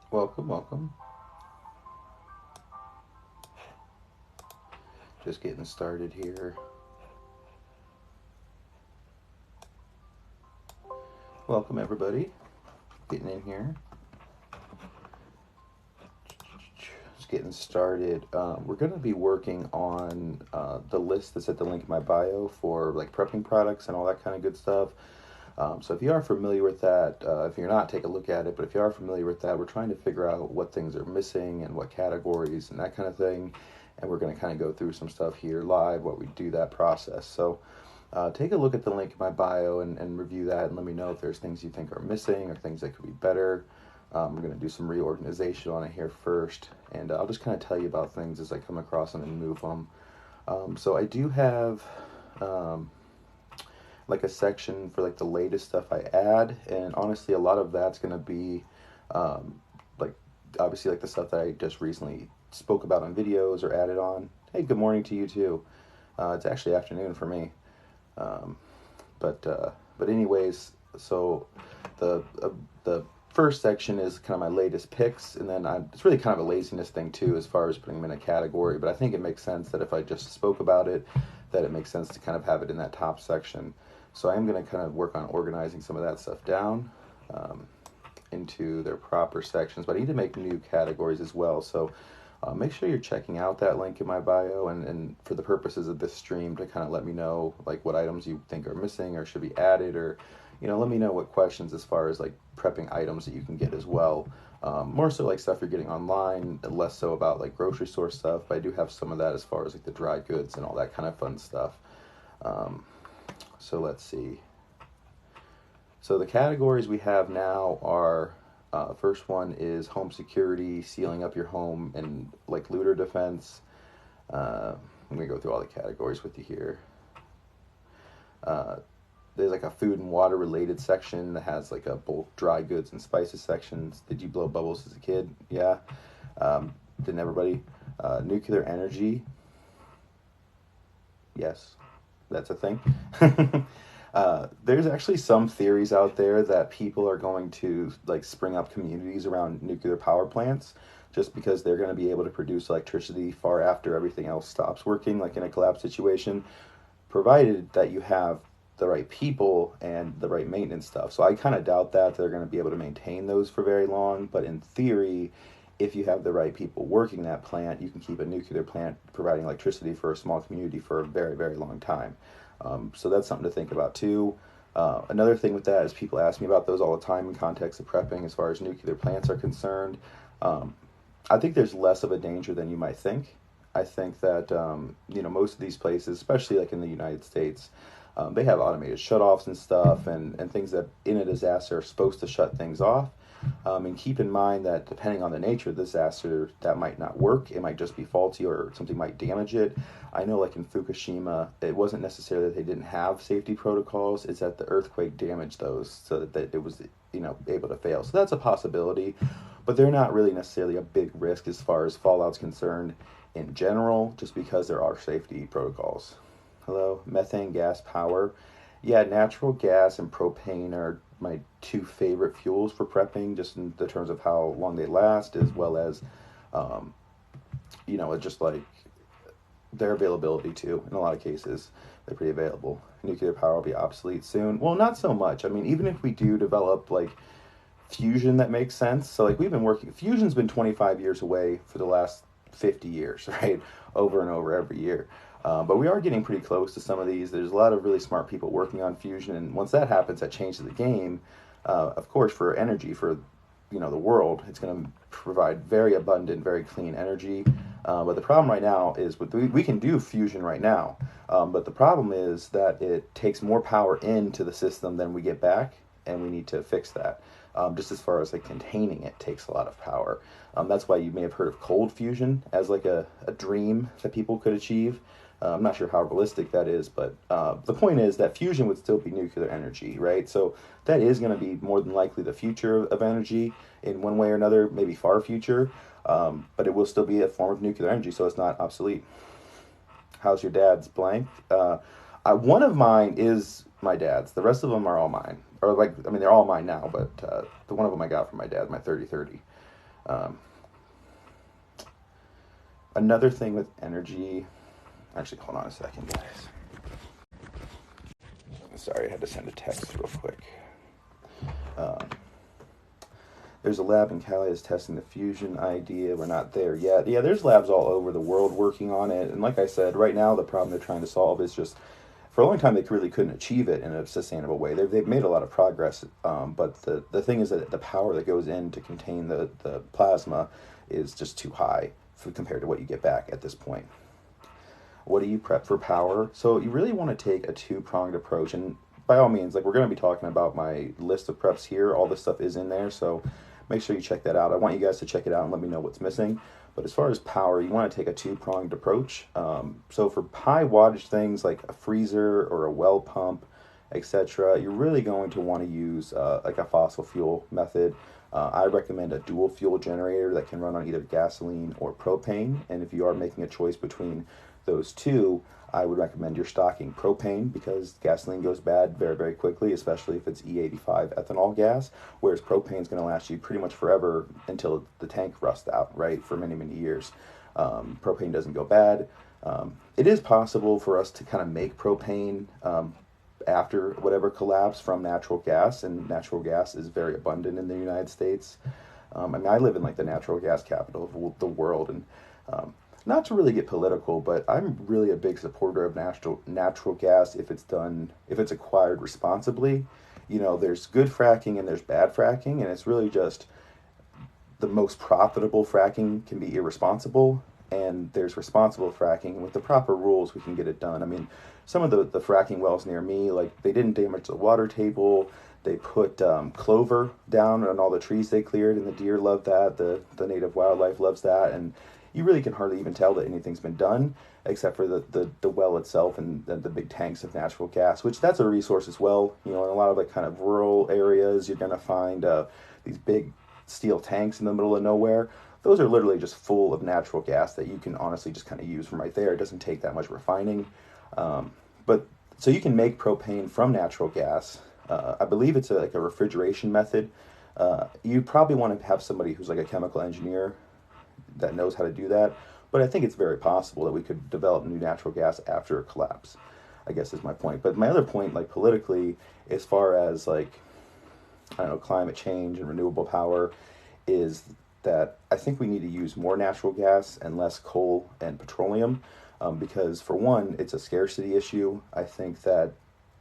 Welcome, welcome. Just getting started here. Welcome, everybody. Getting in here. Just getting started. We're going to be working on the list that's at the link in my bio for like prepping products and all that kind of good stuff. So if you are familiar with that, if you're not, take a look at it. But if you are familiar with that, we're trying to figure out what things are missing and what categories and that kind of thing. And we're going to kind of go through some stuff here live while we do that process. So take a look at the link in my bio and review that and let me know if there's things you think are missing or things that could be better. We're going to do some reorganization on it here first. And I'll just kind of tell you about things as I come across them and move them. So I do have... like a section for like the latest stuff I add, and honestly a lot of that's going to be like obviously like the stuff that I just recently spoke about on videos or added on. Hey, good morning to you too. It's actually afternoon for me, but anyways, so the first section is kind of my latest picks, and then it's really kind of a laziness thing too as far as putting them in a category, but I think it makes sense that if I just spoke about it, that it makes sense to kind of have it in that top section. So I am going to kind of work on organizing some of that stuff down into their proper sections, but I need to make new categories as well. So make sure you're checking out that link in my bio, and for the purposes of this stream to kind of let me know like what items you think are missing or should be added, or let me know what questions as far as like prepping items that you can get as well. More so like stuff you're getting online, less so about like grocery store stuff, but I do have some of that as far as like the dry goods and all that kind of fun stuff. So let's see. So the categories we have now are, first one is home security, sealing up your home, and like looter defense. I'm going to go through all the categories with you here. There's like a food and water related section that has like a bulk dry goods and spices sections. Did you blow bubbles as a kid? Yeah. Didn't everybody? Nuclear energy. Yes, that's a thing. There's actually some theories out there that people are going to like spring up communities around nuclear power plants just because they're going to be able to produce electricity far after everything else stops working, like in a collapse situation, provided that you have the right people and the right maintenance stuff. So I kind of doubt that they're going to be able to maintain those for very long, but in theory, if you have the right people working that plant, you can keep a nuclear plant providing electricity for a small community for a very, very long time. So that's something to think about too. Another thing with that is people ask me about those all the time in context of prepping as far as nuclear plants are concerned. I think there's less of a danger than you might think. I think that, most of these places, especially like in the United States, they have automated shutoffs and stuff and things that in a disaster are supposed to shut things off. And keep in mind that depending on the nature of the disaster, that might not work. It might just be faulty or something might damage it. I know like in Fukushima, it wasn't necessarily that they didn't have safety protocols. It's that the earthquake damaged those so that it was, able to fail. So that's a possibility, but they're not really necessarily a big risk as far as fallout's concerned in general, just because there are safety protocols. Hello, methane gas power. Yeah, natural gas and propane are my two favorite fuels for prepping, just in the terms of how long they last, as well as, just like their availability too. In a lot of cases, they're pretty available. Nuclear power will be obsolete soon. Well, not so much. I mean, even if we do develop like fusion that makes sense. So like fusion's been 25 years away for the last 50 years, right? Over and over every year. But we are getting pretty close to some of these. There's a lot of really smart people working on fusion, and once that happens, that changes the game. Of course, for energy, for the world, it's going to provide very abundant, very clean energy. But the problem right now is we can do fusion right now, but the problem is that it takes more power into the system than we get back, and we need to fix that. Just as far as like containing it takes a lot of power. That's why you may have heard of cold fusion as like a dream that people could achieve. I'm not sure how realistic that is, but the point is that fusion would still be nuclear energy, right? So that is going to be more than likely the future of energy in one way or another, maybe far future, but it will still be a form of nuclear energy, so it's not obsolete. how's your dad's blank? One of mine is my dad's. The rest of them are all mine. Or like, I mean, they're all mine now, but the one of them I got from my dad, my 30-30. Another thing with energy, actually, hold on a second, guys. Sorry, I had to send a text real quick. There's a lab in Cali that's testing the fusion idea. We're not there yet. Yeah, there's labs all over the world working on it. And like I said, right now the problem they're trying to solve is just, for a long time they really couldn't achieve it in a sustainable way. They've made a lot of progress, but the thing is that the power that goes in to contain the plasma is just too high compared to what you get back at this point. What do you prep for power? So you really want to take a two-pronged approach, and by all means, like, we're going to be talking about my list of preps here. All this stuff is in there, so make sure you check that out. I want you guys to check it out and let me know what's missing. But as far as power, you want to take a two-pronged approach. So for high wattage things like a freezer or a well pump, etc., you're really going to want to use like a fossil fuel method. I recommend a dual fuel generator that can run on either gasoline or propane. And if you are making a choice between those two, I would recommend you're stocking propane, because gasoline goes bad very, very quickly, especially if it's E85 ethanol gas, whereas propane is going to last you pretty much forever until the tank rusts out, right, for many, many years. Propane doesn't go bad. It is possible for us to kind of make propane after whatever collapse from natural gas, and natural gas is very abundant in the United States. I mean, I live in like the natural gas capital of the world, and not to really get political, but I'm really a big supporter of natural gas if it's acquired responsibly. You know, there's good fracking and there's bad fracking, and it's really just the most profitable fracking can be irresponsible, and there's responsible fracking. With the proper rules, we can get it done. I mean, some of the fracking wells near me, like, they didn't damage the water table. They put clover down on all the trees they cleared, and the deer love that. The native wildlife loves that, and you really can hardly even tell that anything's been done, except for the well itself and the big tanks of natural gas, which that's a resource as well. You know, in a lot of like kind of rural areas, you're going to find these big steel tanks in the middle of nowhere. Those are literally just full of natural gas that you can honestly just kind of use from right there. It doesn't take that much refining. But so you can make propane from natural gas. I believe it's like a refrigeration method. You probably want to have somebody who's like a chemical engineer that knows how to do that. But I think it's very possible that we could develop new natural gas after a collapse, I guess is my point. But my other point, like politically, as far as like, I don't know, climate change and renewable power, is that I think we need to use more natural gas and less coal and petroleum, because for one, it's a scarcity issue. I think that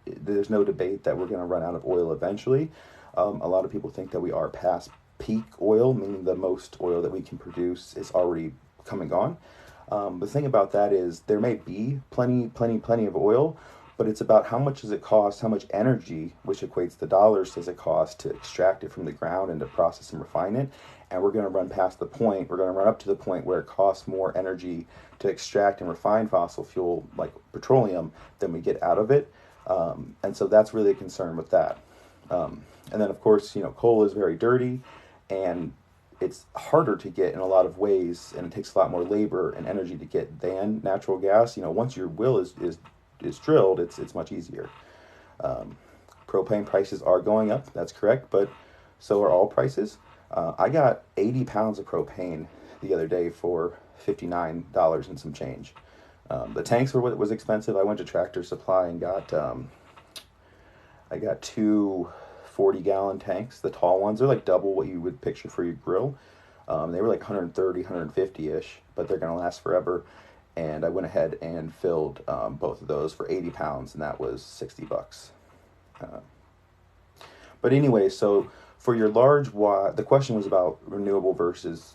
there's no debate that we're going to run out of oil eventually. A lot of people think that we are past peak oil, meaning the most oil that we can produce is already come and gone. The thing about that is there may be plenty of oil, but it's about how much does it cost, how much energy, which equates to dollars, does it cost to extract it from the ground and to process and refine it. And we're going to run past the point, we're going to run up to the point where it costs more energy to extract and refine fossil fuel like petroleum than we get out of it. And so that's really a concern with that. And then of course, you know, coal is very dirty, and it's harder to get in a lot of ways, and it takes a lot more labor and energy to get than natural gas. You know, once your well is drilled, it's much easier. Propane prices are going up, that's correct, but so are all prices. I got 80 pounds of propane the other day for $59 and some change. The tanks were what was expensive. I went to Tractor Supply and got I got two 40-gallon tanks. The tall ones are like double what you would picture for your grill. They were like 130, 150-ish, but they're going to last forever. And I went ahead and filled both of those for 80 pounds, and that was $60. But anyway, so for your large watt, the question was about renewable versus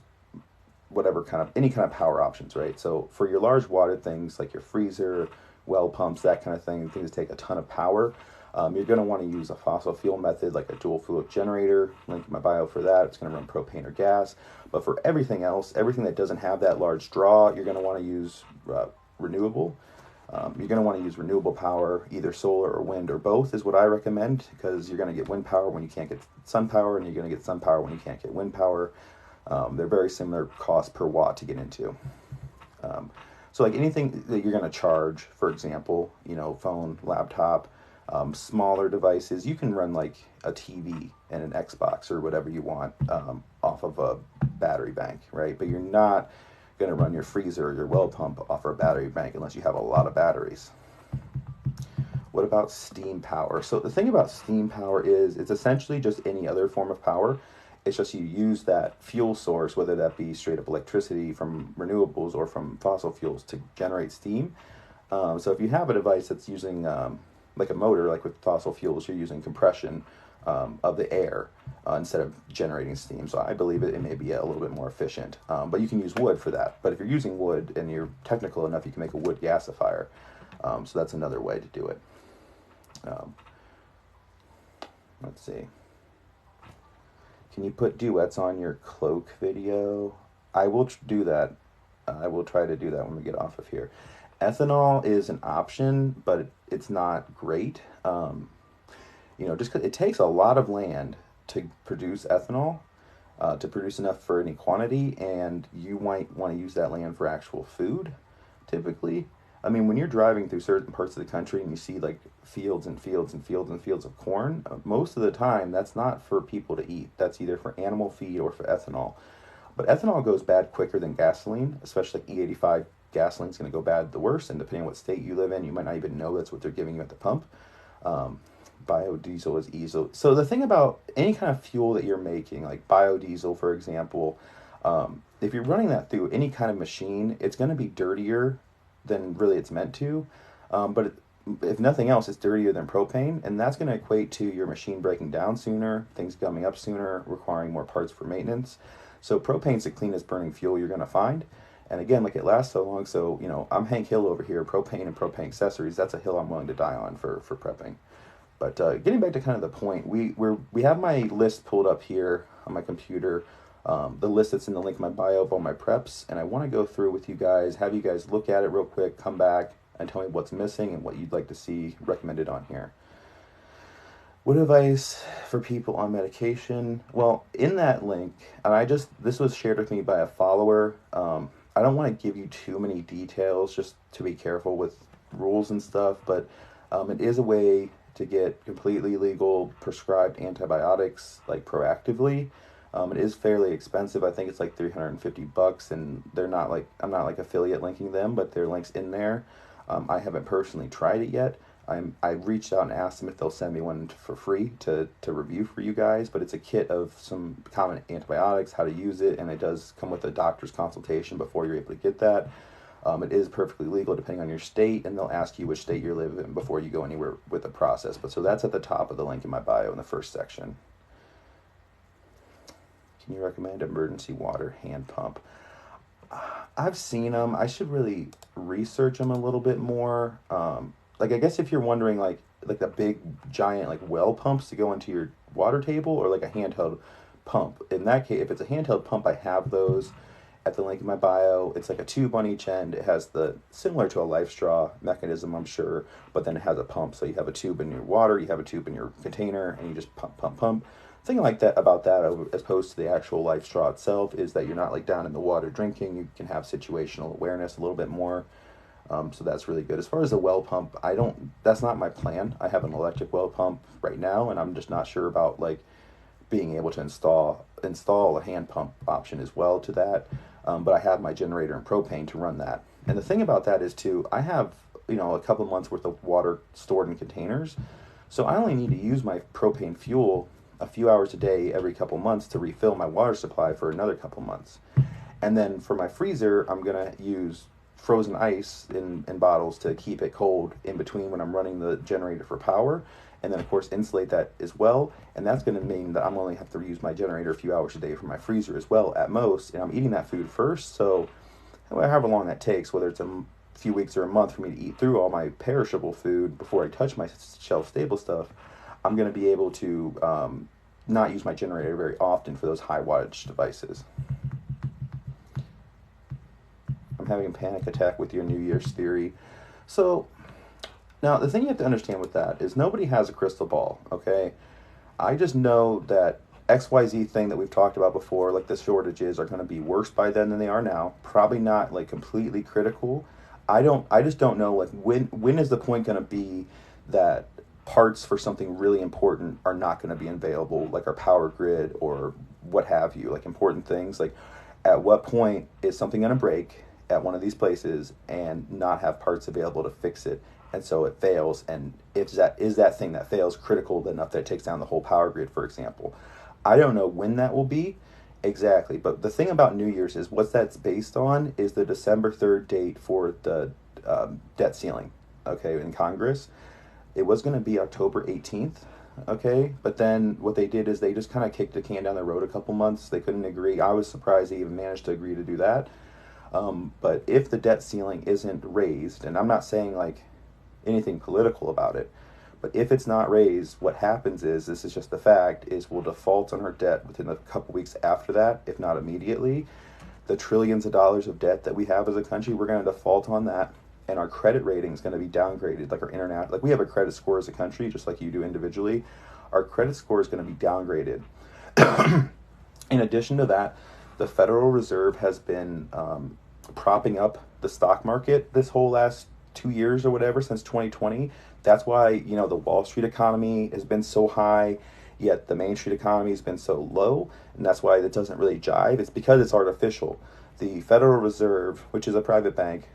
whatever kind of, any kind of power options, right? So for your large watted things like your freezer, well pumps, that kind of thing, things that take a ton of power, you're going to want to use a fossil fuel method like a dual fuel generator. Link in my bio for that. It's going to run propane or gas. But for everything else, everything that doesn't have that large draw, you're going to want to use renewable. You're going to want to use renewable power, either solar or wind or both is what I recommend, because you're going to get wind power when you can't get sun power, and you're going to get sun power when you can't get wind power. They're very similar cost per watt to get into. So like anything that you're going to charge, for example, phone, laptop, smaller devices, you can run like a TV and an Xbox or whatever you want off of a battery bank, right? But you're not going to run your freezer or your well pump off of a battery bank unless you have a lot of batteries. What about steam power? So the thing about steam power is it's essentially just any other form of power. It's just you use that fuel source, whether that be straight up electricity from renewables or from fossil fuels, to generate steam. So if you have a device that's using like a motor, like with fossil fuels, you're using compression of the air instead of generating steam. So I believe it may be a little bit more efficient. But you can use wood for that. But if you're using wood and you're technical enough, you can make a wood gasifier. So that's another way to do it. Let's see. Can you put duets on your cloak video? I will do that. I will try to do that when we get off of here. Ethanol is an option, but it's not great. Just 'cause it takes a lot of land to produce ethanol, to produce enough for any quantity, and you might want to use that land for actual food, typically. I mean, when you're driving through certain parts of the country and you see like fields and fields and fields and fields of corn, most of the time that's not for people to eat. That's either for animal feed or for ethanol. But ethanol goes bad quicker than gasoline, especially like E85 gasoline is going to go bad the worst. And depending on what state you live in, you might not even know that's what they're giving you at the pump. Biodiesel is easy. So the thing about any kind of fuel that you're making, like biodiesel, for example, if you're running that through any kind of machine, it's going to be dirtier than really it's meant to. But if nothing else, it's dirtier than propane, and that's going to equate to your machine breaking down sooner, things coming up sooner, requiring more parts for maintenance. So propane's the cleanest burning fuel you're going to find. And again, like, it lasts so long. So, I'm Hank Hill over here, propane and propane accessories. That's a hill I'm willing to die on for prepping. But getting back to kind of the point, we have my list pulled up here on my computer. The list that's in the link in my bio of all my preps, and I want to go through with you guys, have you guys look at it real quick, come back and tell me what's missing and what you'd like to see recommended on here. What advice for people on medication? Well, in that link, and this was shared with me by a follower. I don't want to give you too many details, just to be careful with rules and stuff, but it is a way to get completely legal prescribed antibiotics, like, proactively. It is fairly expensive. I think it's like $350, and I'm not like affiliate linking them, but their link's in there. I haven't personally tried it yet. I reached out and asked them if they'll send me one for free to review for you guys, but it's a kit of some common antibiotics, how to use it, and it does come with a doctor's consultation before you're able to get that. It is perfectly legal depending on your state, and they'll ask you which state you live in before you go anywhere with the process. But so that's at the top of the link in my bio in the first section. Can you recommend emergency water hand pump? I've seen them. I should really research them a little bit more. I guess if you're wondering, like the big giant like well pumps to go into your water table, or like a handheld pump. In that case, if it's a handheld pump, I have those at the link in my bio. It's like a tube on each end. It has similar to a life straw mechanism, I'm sure, but then it has a pump. So you have a tube in your water, you have a tube in your container, and you just pump, pump, pump. The thing like that about that, as opposed to the actual life straw itself, is that you're not like down in the water drinking. You can have situational awareness a little bit more. So that's really good. As far as the well pump, that's not my plan. I have an electric well pump right now, and I'm just not sure about like being able to install a hand pump option as well to that. But I have my generator and propane to run that. And the thing about that is too, I have, a couple months worth of water stored in containers. So I only need to use my propane fuel a few hours a day every couple months to refill my water supply for another couple months. And then for my freezer, I'm going to use frozen ice in bottles to keep it cold in between when I'm running the generator for power. And then, of course, insulate that as well. And that's going to mean that I'm only have to use my generator a few hours a day for my freezer as well at most. And I'm eating that food first. So however long that takes, whether it's a few weeks or a month for me to eat through all my perishable food before I touch my shelf-stable stuff, I'm going to be able to not use my generator very often for those high wattage devices. I'm having a panic attack with your New Year's theory. So now, the thing you have to understand with that is nobody has a crystal ball, okay? I just know that XYZ thing that we've talked about before, like the shortages, are going to be worse by then than they are now. Probably not, like, completely critical, I just don't know, like, when is the point going to be that parts for something really important are not going to be available, like our power grid or what have you, like important things. Like, at what point is something going to break at one of these places and not have parts available to fix it, and so it fails? And if that thing that fails critical enough that it takes down the whole power grid, for example? I don't know when that will be exactly, but the thing about New Year's is what that's based on is the December 3rd date for the debt ceiling, okay, in Congress. It was going to be October 18th, okay, but then what they did is they just kind of kicked the can down the road a couple months. They couldn't agree. I was surprised they even managed to agree to do that. But if the debt ceiling isn't raised, and I'm not saying like anything political about it, but if it's not raised, what happens is, this is just the fact, is we'll default on our debt within a couple weeks after that, if not immediately. The trillions of dollars of debt that we have as a country, we're going to default on that, and our credit rating is going to be downgraded. Like our internet, like we have a credit score as a country, just like you do individually. Our credit score is going to be downgraded. In addition to that, the Federal Reserve has been propping up the stock market this whole last 2 years or whatever, since 2020. That's why, the Wall Street economy has been so high, yet the Main Street economy has been so low, and that's why it doesn't really jive. It's because it's artificial. The Federal Reserve, which is a private bank,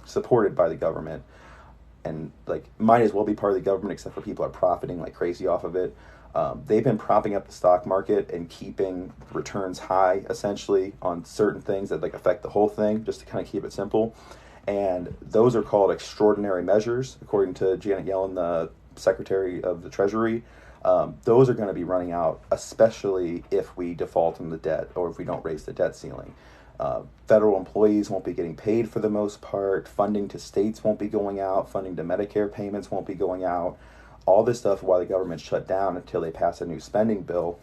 supported by the government, and like might as well be part of the government, except for people are profiting like crazy off of it. They've been propping up the stock market and keeping returns high, essentially, on certain things that like affect the whole thing, just to kind of keep it simple. And those are called extraordinary measures, according to Janet Yellen, the Secretary of the Treasury. Those are going to be running out, especially if we default on the debt or if we don't raise the debt ceiling. Federal employees won't be getting paid for the most part. Funding to states won't be going out. Funding to Medicare payments won't be going out. All this stuff while the government's shut down until they pass a new spending bill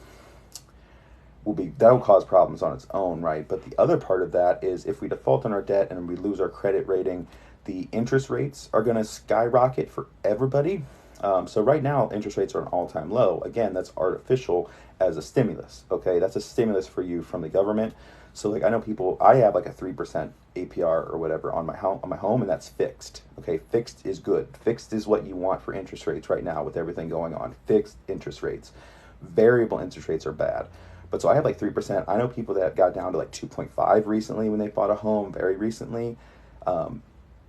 that'll cause problems on its own, right? But the other part of that is if we default on our debt and we lose our credit rating, the interest rates are going to skyrocket for everybody. So right now, interest rates are an all-time low. Again, that's artificial as a stimulus, okay? That's a stimulus for you from the government. So like I know people, I have like a 3% APR or whatever on my home, and that's fixed, okay? Fixed is good. Fixed is what you want for interest rates right now with everything going on. Fixed interest rates. Variable interest rates are bad. But so I have like 3%. I know people that got down to like 2.5 recently when they bought a home, very recently.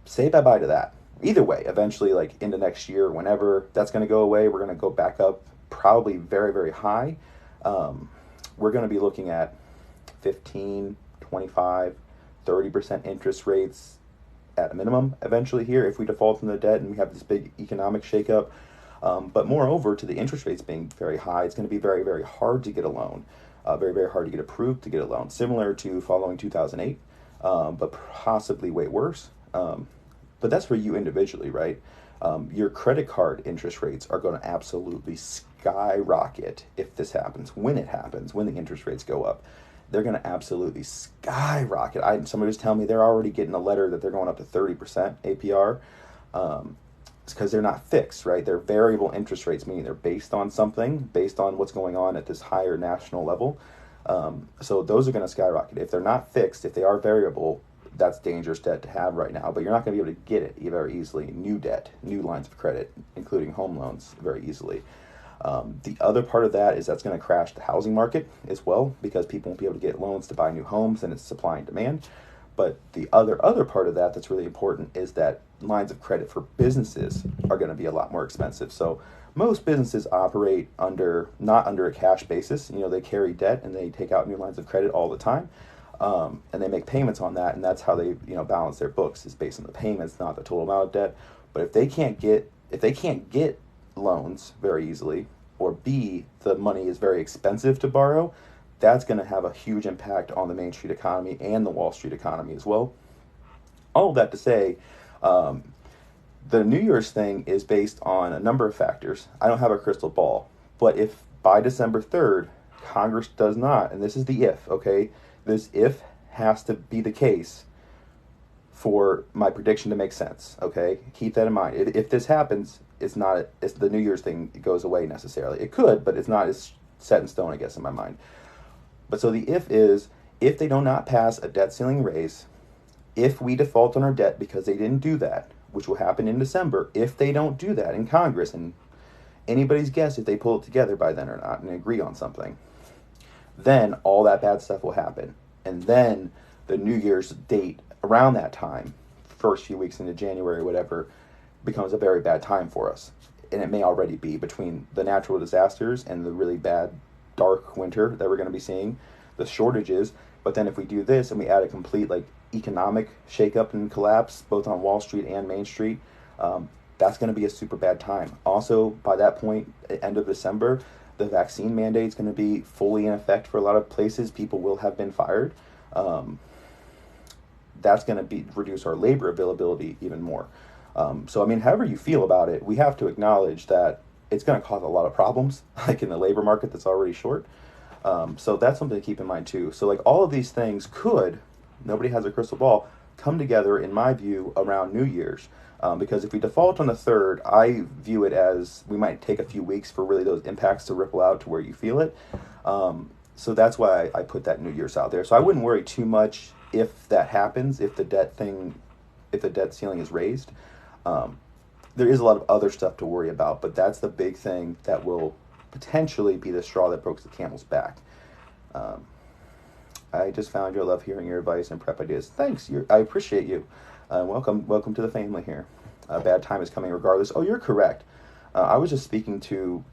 Say bye-bye to that. Either way, eventually, like into next year, whenever that's going to go away, we're going to go back up probably very, very high. We're going to be looking at 15, 25, 30% interest rates at a minimum eventually here if we default on the debt and we have this big economic shakeup. But moreover, to the interest rates being very high, it's going to be very, very hard to get a loan. Very, very hard to get approved to get a loan, similar to following 2008, but possibly way worse. But that's for you individually, right? Your credit card interest rates are going to absolutely skyrocket if this happens. When it happens, when the interest rates go up, they're going to absolutely skyrocket. Somebody was telling me they're already getting a letter that they're going up to 30% APR. It's because they're not fixed, right? They're variable interest rates, meaning they're based on something, based on what's going on at this higher national level. So those are going to skyrocket. If they're not fixed, if they are variable, that's dangerous debt to have right now. But you're not going to be able to get it very easily. New debt, new lines of credit, including home loans, very easily. The other part of that is that's going to crash the housing market as well, because people won't be able to get loans to buy new homes, and it's supply and demand. But the other part of that that's really important is that lines of credit for businesses are going to be a lot more expensive. So most businesses operate not under a cash basis. They carry debt and they take out new lines of credit all the time, and they make payments on that, and that's how they balance their books, is based on the payments, not the total amount of debt. But if they can't get loans very easily, or B, the money is very expensive to borrow, that's going to have a huge impact on the Main Street economy and the Wall Street economy as well. All of that to say, the New Year's thing is based on a number of factors. I don't have a crystal ball, but if by December 3rd, Congress does not, and this is the if, okay? This if has to be the case for my prediction to make sense, okay? Keep that in mind. If this happens, it's the New Year's thing goes away necessarily. It could, but it's not as set in stone, I guess, in my mind. But so the if is, if they do not pass a debt ceiling raise, If we default on our debt because they didn't do that, which will happen in December, if they don't do that in Congress, and anybody's guess if they pull it together by then or not and agree on something, then all that bad stuff will happen. And then the New Year's date around that time, first few weeks into January, whatever, becomes a very bad time for us. And it may already be between the natural disasters and the really bad, dark winter that we're going to be seeing, the shortages. But then if we do this and we add a complete economic shakeup and collapse, both on Wall Street and Main Street, that's going to be a super bad time. Also, by that point, end of December, the vaccine mandate is going to be fully in effect for a lot of places. People will have been fired. That's going to reduce our labor availability even more. So, I mean, however you feel about it, we have to acknowledge that it's going to cause a lot of problems, like in the labor market that's already short. So that's something to keep in mind too. So all of these things could, nobody has a crystal ball, come together, in my view, around New Year's. Because if we default on the 3rd, I view it as we might take a few weeks for really those impacts to ripple out to where you feel it. So that's why I put that New Year's out there. So I wouldn't worry too much if that happens, if the debt ceiling is raised. There is a lot of other stuff to worry about, but that's the big thing that will potentially be the straw that broke the camel's back. I just found you. I love hearing your advice and prep ideas. Thanks. I appreciate you. Welcome to the family here. A bad time is coming regardless. Oh, you're correct. I was just speaking to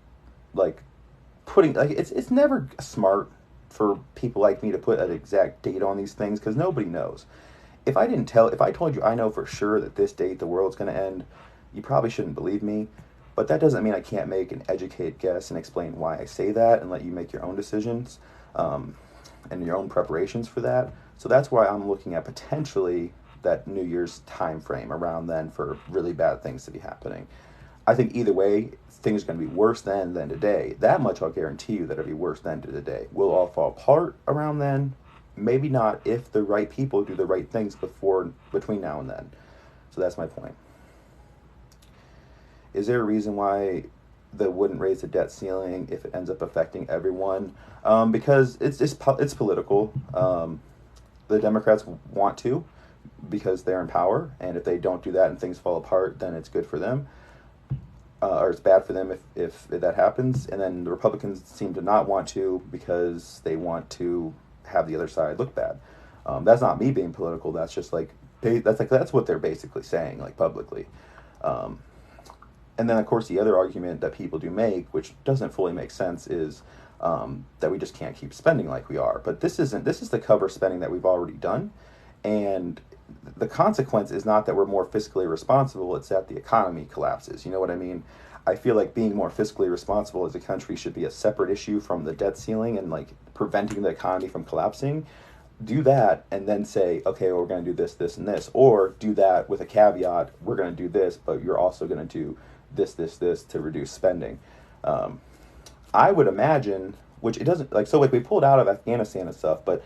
putting it's never smart for people like me to put an exact date on these things because nobody knows. If I told you I know for sure that this date the world's going to end, you probably shouldn't believe me. But that doesn't mean I can't make an educated guess and explain why I say that and let you make your own decisions and your own preparations for that. So that's why I'm looking at potentially that New Year's time frame around then for really bad things to be happening. I think either way, things are going to be worse then than today. That much I'll guarantee you that it'll be worse than to today. We'll all fall apart around then. Maybe not if the right people do the right things between now and then. So that's my point. Is there a reason why they wouldn't raise the debt ceiling if it ends up affecting everyone? Because it's political. The Democrats want to because they're in power, and if they don't do that and things fall apart, then it's good for them. Or it's bad for them if that happens. And then the Republicans seem to not want to because they want to have the other side look bad. That's not me being political. That's just that's what they're basically saying publicly. And then of course the other argument that people do make, which doesn't fully make sense, is that we just can't keep spending like we are. But this is to cover spending that we've already done, and the consequence is not that we're more fiscally responsible, it's that the economy collapses. You know what I mean? I feel like being more fiscally responsible as a country should be a separate issue from the debt ceiling and preventing the economy from collapsing. Do that and then say, okay, well, we're going to do this, this, and this. Or do that with a caveat, we're going to do this, but you're also going to do this, this, this to reduce spending. I would imagine, which it doesn't, we pulled out of Afghanistan and stuff, but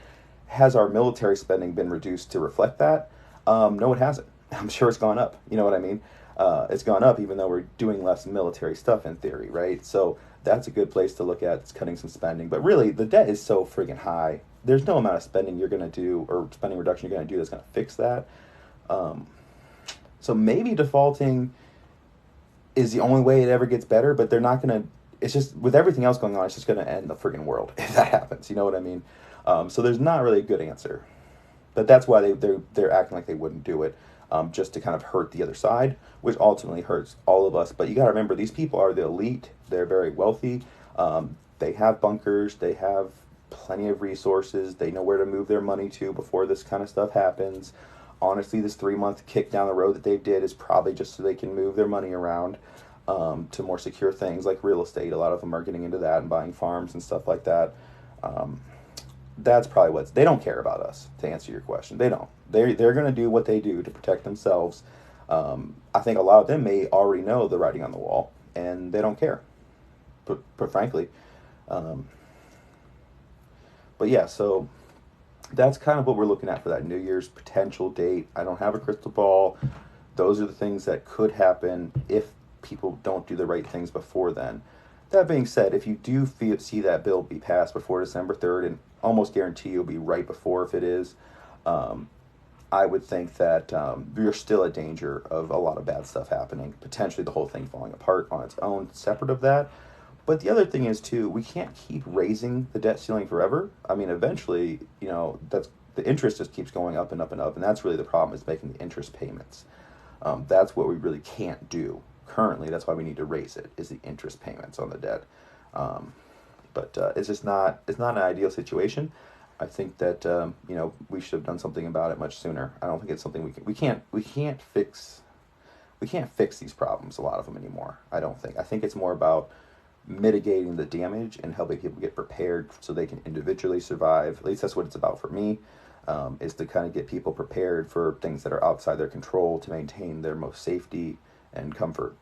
has our military spending been reduced to reflect that? No, it hasn't. I'm sure it's gone up. You know what I mean? It's gone up even though we're doing less military stuff in theory, right? So that's a good place to look at cutting some spending. But really, the debt is so friggin' high. There's no amount of spending you're going to do or spending reduction you're going to do that's going to fix that. So maybe defaulting is the only way it ever gets better, but they're not going to, it's just, with everything else going on, it's just going to end the friggin' world if that happens. You know what I mean? So there's not really a good answer. But that's why they're acting like they wouldn't do it, just to kind of hurt the other side, which ultimately hurts all of us. But you got to remember, these people are the elite. They're very wealthy. They have bunkers. They have plenty of resources. They know where to move their money to before this kind of stuff happens. Honestly, this 3-month kick down the road that they did is probably just so they can move their money around to more secure things like real estate. A lot of them are getting into that and buying farms and stuff like that. That's probably they don't care about us, to answer your question. They don't. They're going to do what they do to protect themselves. I think a lot of them may already know the writing on the wall, and they don't care, but frankly. But yeah, so that's kind of what we're looking at for that New Year's potential date. I don't have a crystal ball. Those are the things that could happen if people don't do the right things before then. That being said, if you do see that bill be passed before December 3rd, and almost guarantee you'll be right before if it is, I would think that we're still in danger of a lot of bad stuff happening, potentially the whole thing falling apart on its own, separate of that. But the other thing is too, we can't keep raising the debt ceiling forever. I mean, eventually, that's the interest just keeps going up and up and up, and that's really the problem, is making the interest payments. That's what we really can't do currently. That's why we need to raise it, is the interest payments on the debt. But it's just not, it's not an ideal situation. I think that we should have done something about it much sooner. I don't think it's something we can't fix these problems, a lot of them, anymore. I don't think. I think it's more about mitigating the damage and helping people get prepared so they can individually survive. At least that's what it's about for me, is to kind of get people prepared for things that are outside their control to maintain their most safety and comfort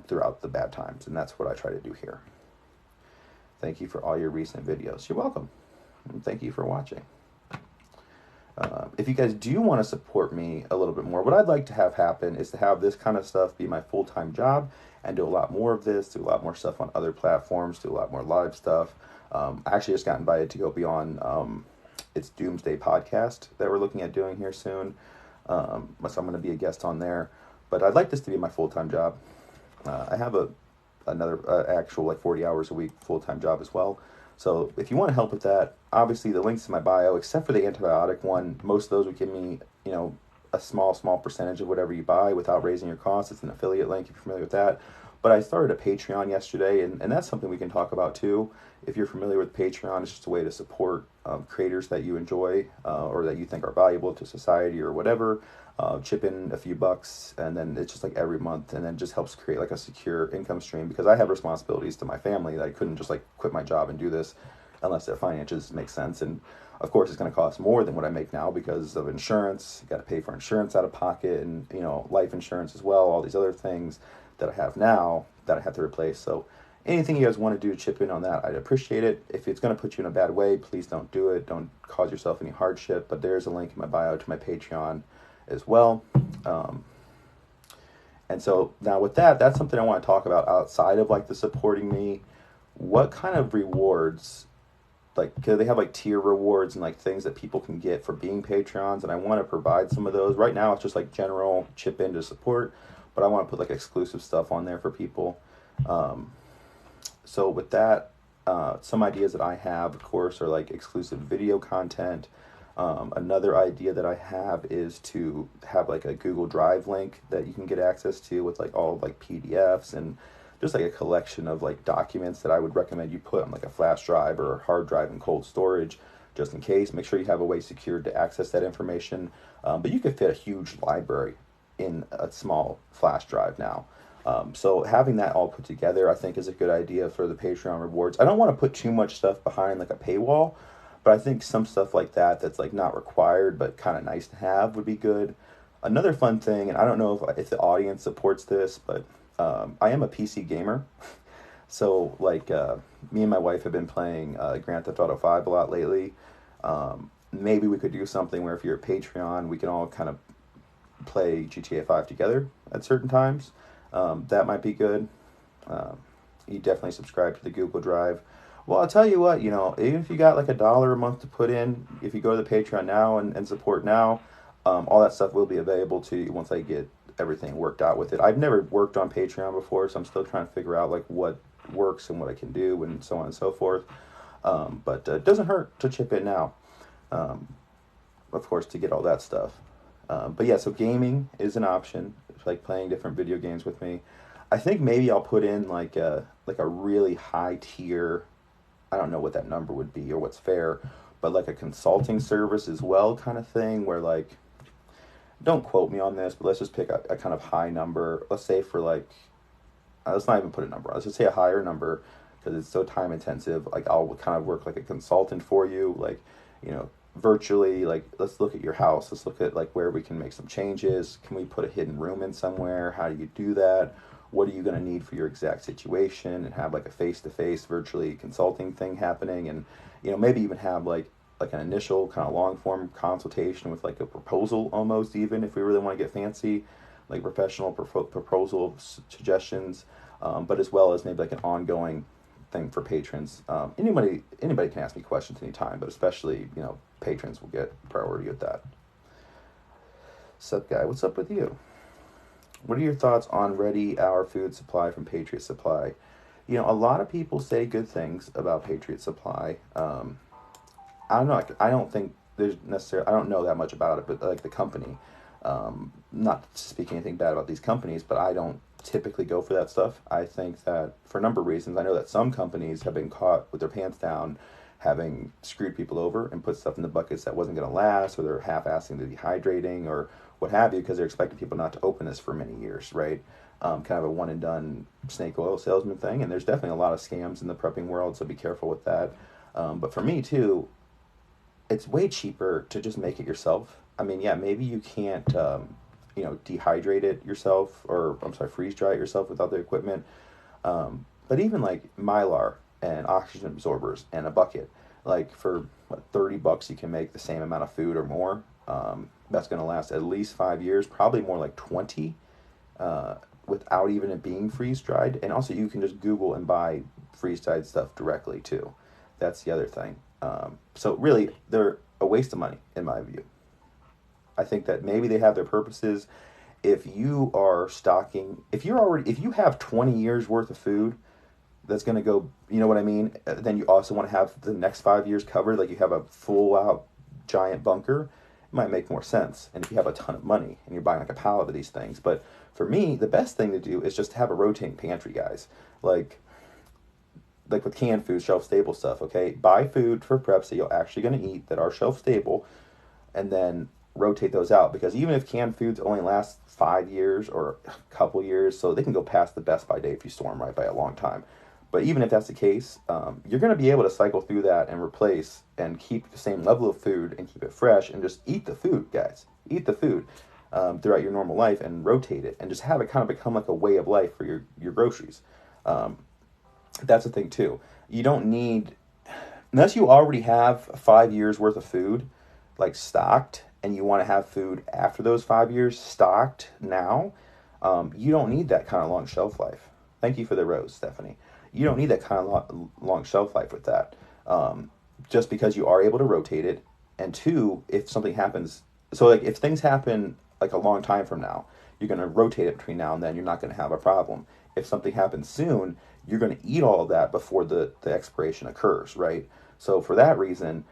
throughout the bad times. And that's what I try to do here. Thank you for all your recent videos. You're welcome. And thank you for watching. If you guys do want to support me a little bit more, what I'd like to have happen is to have this kind of stuff be my full-time job and do a lot more of this, do a lot more stuff on other platforms, do a lot more live stuff. I actually just got invited to go be on it's Doomsday podcast that we're looking at doing here soon. So I'm going to be a guest on there. But I'd like this to be my full-time job. I have another actual like 40 hours a week full-time job as well. So if you want to help with that, obviously the link's in my bio, except for the antibiotic one. Most of those would give me, a small percentage of whatever you buy without raising your costs. It's an affiliate link if you're familiar with that. But I started a Patreon yesterday, and that's something we can talk about too. If you're familiar with Patreon, it's just a way to support creators that you enjoy or that you think are valuable to society or whatever. Chip in a few bucks, and then it's just like every month, and then just helps create like a secure income stream, because I have responsibilities to my family that I couldn't just like quit my job and do this unless their finances make sense. And of course it's going to cost more than what I make now because of insurance. You got to pay for insurance out of pocket, and life insurance as well, all these other things that I have now that I have to replace. So anything you guys want to do to chip in on that, I'd appreciate it. If it's going to put you in a bad way, please don't do it. Don't cause yourself any hardship. But there's a link in my bio to my Patreon as well. And so now with that, that's something I want to talk about outside of like the supporting me. What kind of rewards, like, cause they have like tier rewards and like things that people can get for being Patreons, and I want to provide some of those. Right now it's just like general chip in to support, but I want to put like exclusive stuff on there for people. So with that, some ideas that I have, of course, are like exclusive video content. Another idea that I have is to have like a Google Drive link that you can get access to with like all like PDFs and just like a collection of like documents that I would recommend you put on like a flash drive or a hard drive in cold storage, just in case. Make sure you have a way secured to access that information. But you could fit a huge library in a small flash drive now. So having that all put together, I think, is a good idea for the Patreon rewards. I don't want to put too much stuff behind like a paywall, but I think some stuff like that that's like not required but kind of nice to have would be good. Another fun thing, and I don't know if the audience supports this, but I am a PC gamer. So like me and my wife have been playing Grand Theft Auto 5 a lot lately. Maybe we could do something where if you're a Patreon, we can all kind of play GTA 5 together at certain times. That might be good. You definitely subscribe to the Google Drive. Well, I'll tell you what, even if you got like $1 a month to put in, if you go to the Patreon now and support now, all that stuff will be available to you once I get everything worked out with it. I've never worked on Patreon before, so I'm still trying to figure out like what works and what I can do and so on and so forth. But it doesn't hurt to chip in now, of course, to get all that stuff. But yeah, so gaming is an option, like playing different video games with me. I think maybe I'll put in like a really high tier, I don't know what that number would be or what's fair, but like a consulting service as well kind of thing where like, don't quote me on this, but let's just pick a kind of high number. Let's say for like, let's not even put a number on. Let's just say a higher number because it's so time intensive. Like I'll kind of work like a consultant for you, like, virtually. Like, let's look at your house. Let's look at like where we can make some changes. Can we put a hidden room in somewhere? How do you do that? What are you going to need for your exact situation? And have like a face-to-face virtually consulting thing happening, and maybe even have like an initial kind of long form consultation with like a proposal, almost, even if we really want to get fancy, like professional proposal suggestions, but as well as maybe like an ongoing thing for patrons. Anybody can ask me questions anytime, but especially patrons will get priority with that. Sup, guy? What's up with you? What are your thoughts on Ready Our Food Supply from Patriot Supply? A lot of people say good things about Patriot Supply. I don't know. I don't think there's necessarily. I don't know that much about it, but like the company, not speaking anything bad about these companies, but I don't typically go for that stuff. I think that for a number of reasons, I know that some companies have been caught with their pants down, having screwed people over and put stuff in the buckets that wasn't going to last, or they're half-assing the dehydrating, or what have you, because they're expecting people not to open this for many years, right? Kind of a one and done snake oil salesman thing. And there's definitely a lot of scams in the prepping world, so be careful with that. But for me too, it's way cheaper to just make it yourself. I mean, yeah, maybe you can't, dehydrate it yourself, or I'm sorry, freeze dry it yourself without the equipment. But even like Mylar and oxygen absorbers and a bucket, like for what, $30, you can make the same amount of food or more. That's going to last at least 5 years, probably more like 20, without even it being freeze dried. And also, you can just Google and buy freeze dried stuff directly too. That's the other thing. So really, they're a waste of money in my view. I think that maybe they have their purposes. If you are stocking, if you have 20 years worth of food that's going to go, you know what I mean? Then you also want to have the next 5 years covered, like you have a full out giant bunker, it might make more sense. And if you have a ton of money and you're buying like a pallet of these things. But for me, the best thing to do is just have a rotating pantry, guys. Like with canned food, shelf stable stuff, okay? Buy food for preps that you're actually going to eat that are shelf stable, and then rotate those out, because even if canned foods only last 5 years or a couple years, so they can go past the best by date if you store them right by a long time. But even if that's the case, you're going to be able to cycle through that and replace and keep the same level of food and keep it fresh, and just eat the food, guys. Eat the food throughout your normal life and rotate it, and just have it kind of become like a way of life for your groceries. That's the thing too. You don't need, unless you already have 5 years worth of food like stocked, and you want to have food after those 5 years stocked now, you don't need that kind of long shelf life. Thank you for the rose, Stephanie. You don't need that kind of long shelf life with that. Just because you are able to rotate it. And two, if something happens, so like if things happen like a long time from now, you're going to rotate it between now and then, you're not going to have a problem. If something happens soon, you're going to eat all of that before the expiration occurs, right? So for that reason,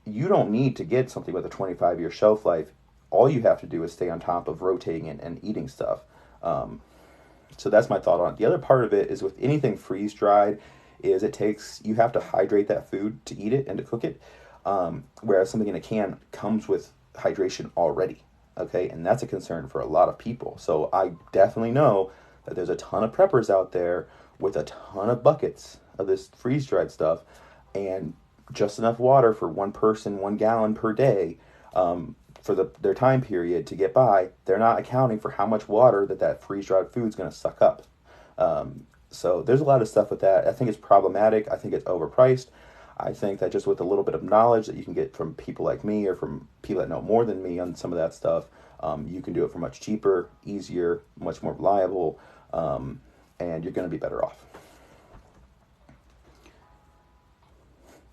you don't need to get something with a 25-year shelf life. All you have to do is stay on top of rotating and eating stuff. So that's my thought on it. The other part of it is with anything freeze dried, is you have to hydrate that food to eat it and to cook it. Whereas something in a can comes with hydration already. Okay, and that's a concern for a lot of people. So I definitely know that there's a ton of preppers out there with a ton of buckets of this freeze dried stuff, and just enough water for one person, 1 gallon per day, for their time period to get by. They're not accounting for how much water that freeze dried food is going to suck up. So there's a lot of stuff with that. I think it's problematic. I think it's overpriced. I think that just with a little bit of knowledge that you can get from people like me, or from people that know more than me on some of that stuff, you can do it for much cheaper, easier, much more reliable, and you're going to be better off.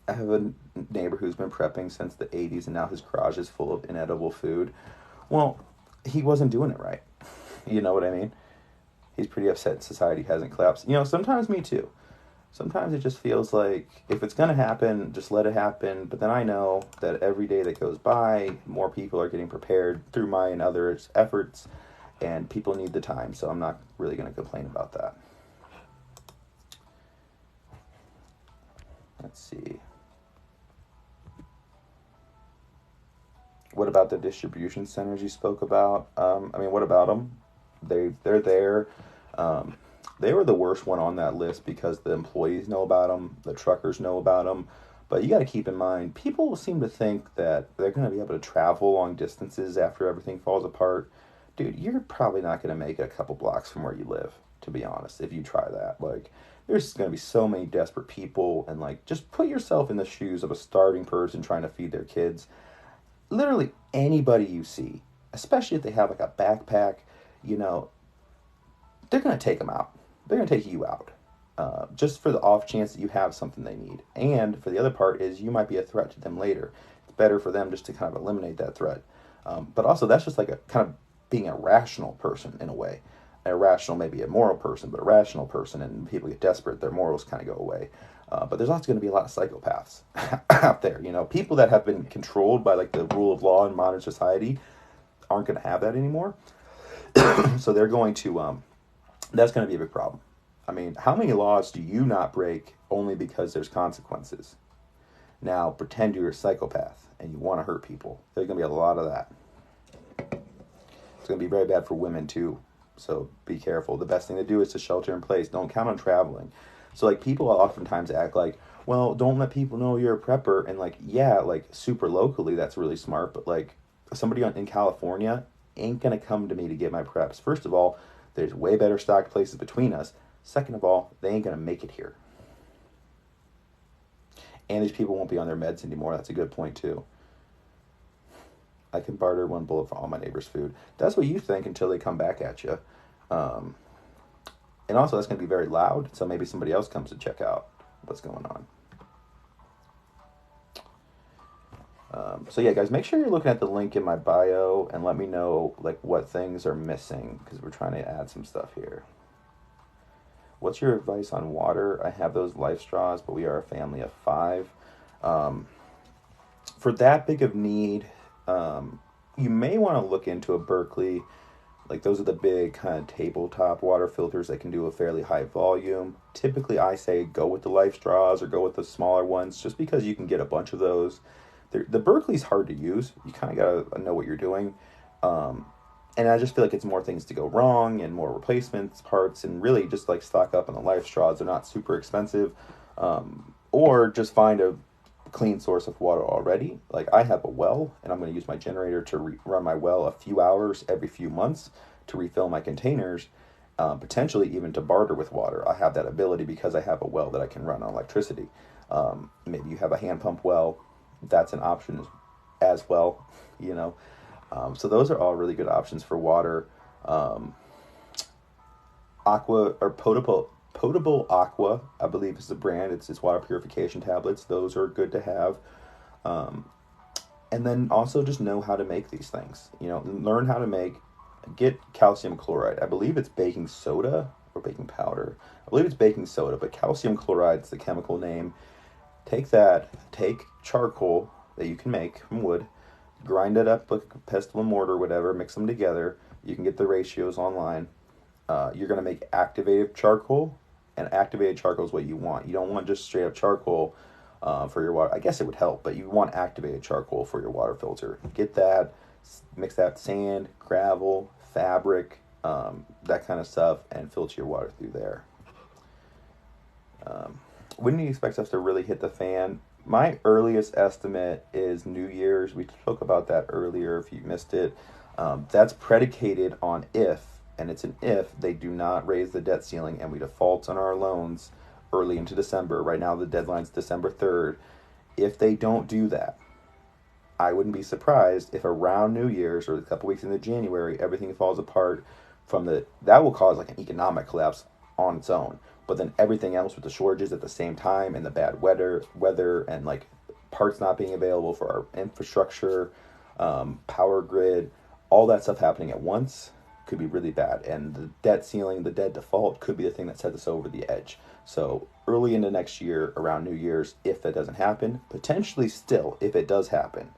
I have a neighbor who's been prepping since the 80s, and now his garage is full of inedible food. Well, he wasn't doing it right. You know what I mean? He's pretty upset society hasn't collapsed. Sometimes me too. Sometimes it just feels like if it's going to happen, just let it happen. But then I know that every day that goes by, more people are getting prepared through my and others' efforts, and people need the time. So I'm not really going to complain about that. Let's see. What about the distribution centers you spoke about? What about them? They're there. They were the worst one on that list because the employees know about them, the truckers know about them. But you got to keep in mind, people seem to think that they're going to be able to travel long distances after everything falls apart. Dude, you're probably not going to make it a couple blocks from where you live, to be honest, if you try that. Like, there's going to be so many desperate people, and like, just put yourself in the shoes of a starving person trying to feed their kids. Literally anybody you see, especially if they have like a backpack, they're going to take them out. They're going to take you out, just for the off chance that you have something they need. And for the other part is you might be a threat to them later. It's better for them just to kind of eliminate that threat. But also that's just like a kind of being a rational person in a way. Irrational, maybe a moral person, but a rational person, and people get desperate, their morals kind of go away. But there's also going to be a lot of psychopaths out there. People that have been controlled by like the rule of law in modern society aren't going to have that anymore. So they're going to, that's going to be a big problem. I mean, how many laws do you not break only because there's consequences? Now, pretend you're a psychopath and you want to hurt people. There's going to be a lot of that. It's going to be very bad for women too. So be careful. The best thing to do is to shelter in place. Don't count on traveling. So like people oftentimes act like, well, don't let people know you're a prepper. And like, yeah, like super locally, that's really smart. But like somebody in California ain't going to come to me to get my preps. First of all, there's way better stocked places between us. Second of all, they ain't going to make it here. And these people won't be on their meds anymore. That's a good point too. I can barter one bullet for all my neighbor's food. That's what you think until they come back at you. And also, that's going to be very loud, so maybe somebody else comes to check out what's going on. So yeah, guys, make sure you're looking at the link in my bio and let me know like what things are missing, because we're trying to add some stuff here. What's your advice on water? I have those life straws, but we are a family of 5. For that big of need, you may want to look into a Berkeley. Like those are the big kind of tabletop water filters that can do a fairly high volume. Typically I say go with the life straws or go with the smaller ones, just because you can get a bunch of those. The Berkeley's hard to use. You kind of got to know what you're doing. And I just feel like it's more things to go wrong and more replacements, parts, and really just like stock up on the life straws. They're not super expensive. Or just find a clean source of water already. Like I have a well, and I'm going to use my generator to run my well a few hours every few months to refill my containers, potentially even to barter with water. I have that ability because I have a well that I can run on electricity. Maybe you have a hand pump well. That's an option as well, So those are all really good options for water. Aqua or Potable Aqua, I believe is the brand. It's water purification tablets. Those are good to have. And then also just know how to make these things. Learn how to get calcium chloride. I believe it's baking soda or baking powder. I believe it's baking soda, but calcium chloride is the chemical name. Take charcoal that you can make from wood, grind it up with a pestle and mortar or whatever, mix them together. You can get the ratios online. You're going to make activated charcoal, and activated charcoal is what you want. You don't want just straight up charcoal for your water. I guess it would help, but you want activated charcoal for your water filter. Get that, mix that sand, gravel, fabric, that kind of stuff, and filter your water through there. When do you expect us to really hit the fan? My earliest estimate is New Year's. We spoke about that earlier if you missed it. That's predicated on and it's an if they do not raise the debt ceiling and we default on our loans early into December. Right now the deadline's December 3rd. If they don't do that, I wouldn't be surprised if around New Year's or a couple weeks into January, everything falls apart that will cause like an economic collapse on its own. But then everything else with the shortages at the same time and the bad weather and like parts not being available for our infrastructure, power grid, all that stuff happening at once could be really bad. And the debt ceiling, the debt default could be the thing that sets us over the edge. So early into next year, around New Year's, if that doesn't happen, potentially still if it does happen,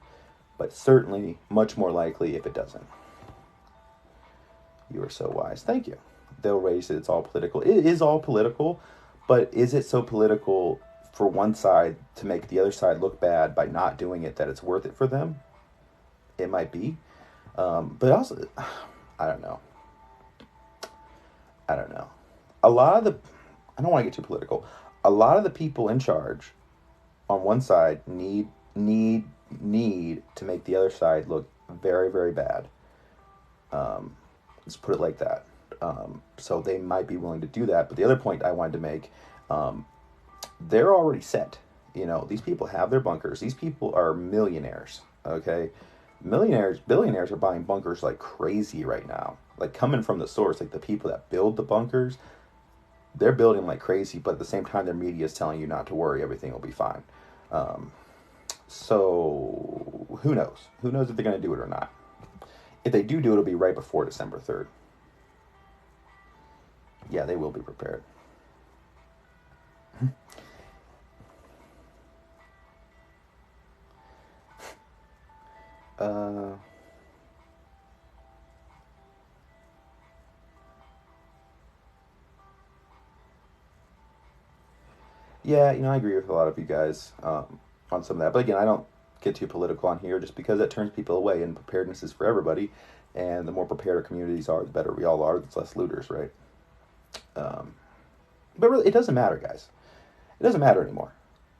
but certainly much more likely if it doesn't. You are so wise. Thank you. They'll raise it. It's all political. It is all political, but is it so political for one side to make the other side look bad by not doing it that it's worth it for them? It might be. But also, I don't know. A lot of I don't want to get too political. A lot of the people in charge on one side need to make the other side look very, very bad. Let's put it like that. So they might be willing to do that. But the other point I wanted to make, they're already set. These people have their bunkers. These people are millionaires, okay? Billionaires are buying bunkers like crazy right now. Like coming from the source, like the people that build the bunkers, they're building like crazy, but at the same time, their media is telling you not to worry, everything will be fine. So who knows? Who knows if they're going to do it or not? If they do it'll be right before December 3rd. Yeah, they will be prepared. uh, yeah, I agree with a lot of you guys on some of that. But again, I don't get too political on here just because that turns people away, and preparedness is for everybody. And the more prepared our communities are, the better we all are. There's less looters, right? Um, but really, it doesn't matter, guys. It doesn't matter anymore.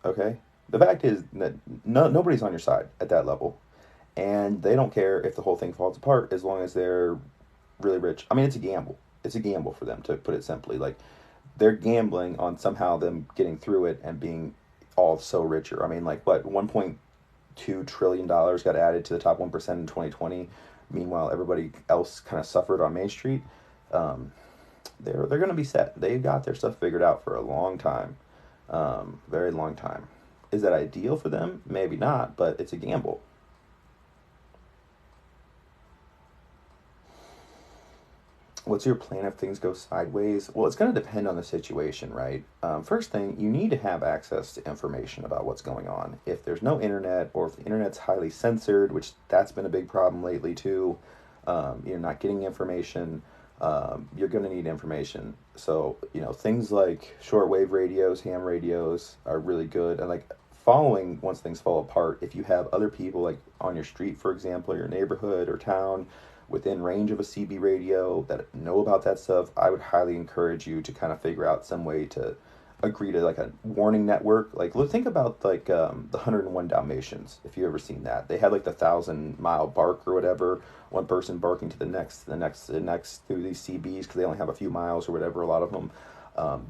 Okay? The fact is that nobody's on your side at that level. And they don't care if the whole thing falls apart as long as they're really rich. I mean, it's a gamble. It's a gamble for them, to put it simply. Like, they're gambling on somehow them getting through it and being all so richer. I mean, like, what, $1.2 trillion got added to the top 1% in 2020. Meanwhile, everybody else kind of suffered on Main Street. They're going to be set. They've got their stuff figured out for a long time, very long time. Is that ideal for them? Maybe not, but it's a gamble. What's your plan if things go sideways? Well, it's going to depend on the situation, right? First thing, you need to have access to information about what's going on. If there's no internet, or if the internet's highly censored, which that's been a big problem lately too, you're not getting information, you're going to need information. So, things like shortwave radios, ham radios are really good. And like following once things fall apart, if you have other people like on your street, for example, or your neighborhood or town, within range of a CB radio that know about that stuff, I would highly encourage you to kind of figure out some way to agree to like a warning network. Like, think about like the 101 Dalmatians, if you've ever seen that. They had like the 1,000-mile bark or whatever, one person barking to the next through these CBs because they only have a few miles or whatever, a lot of them.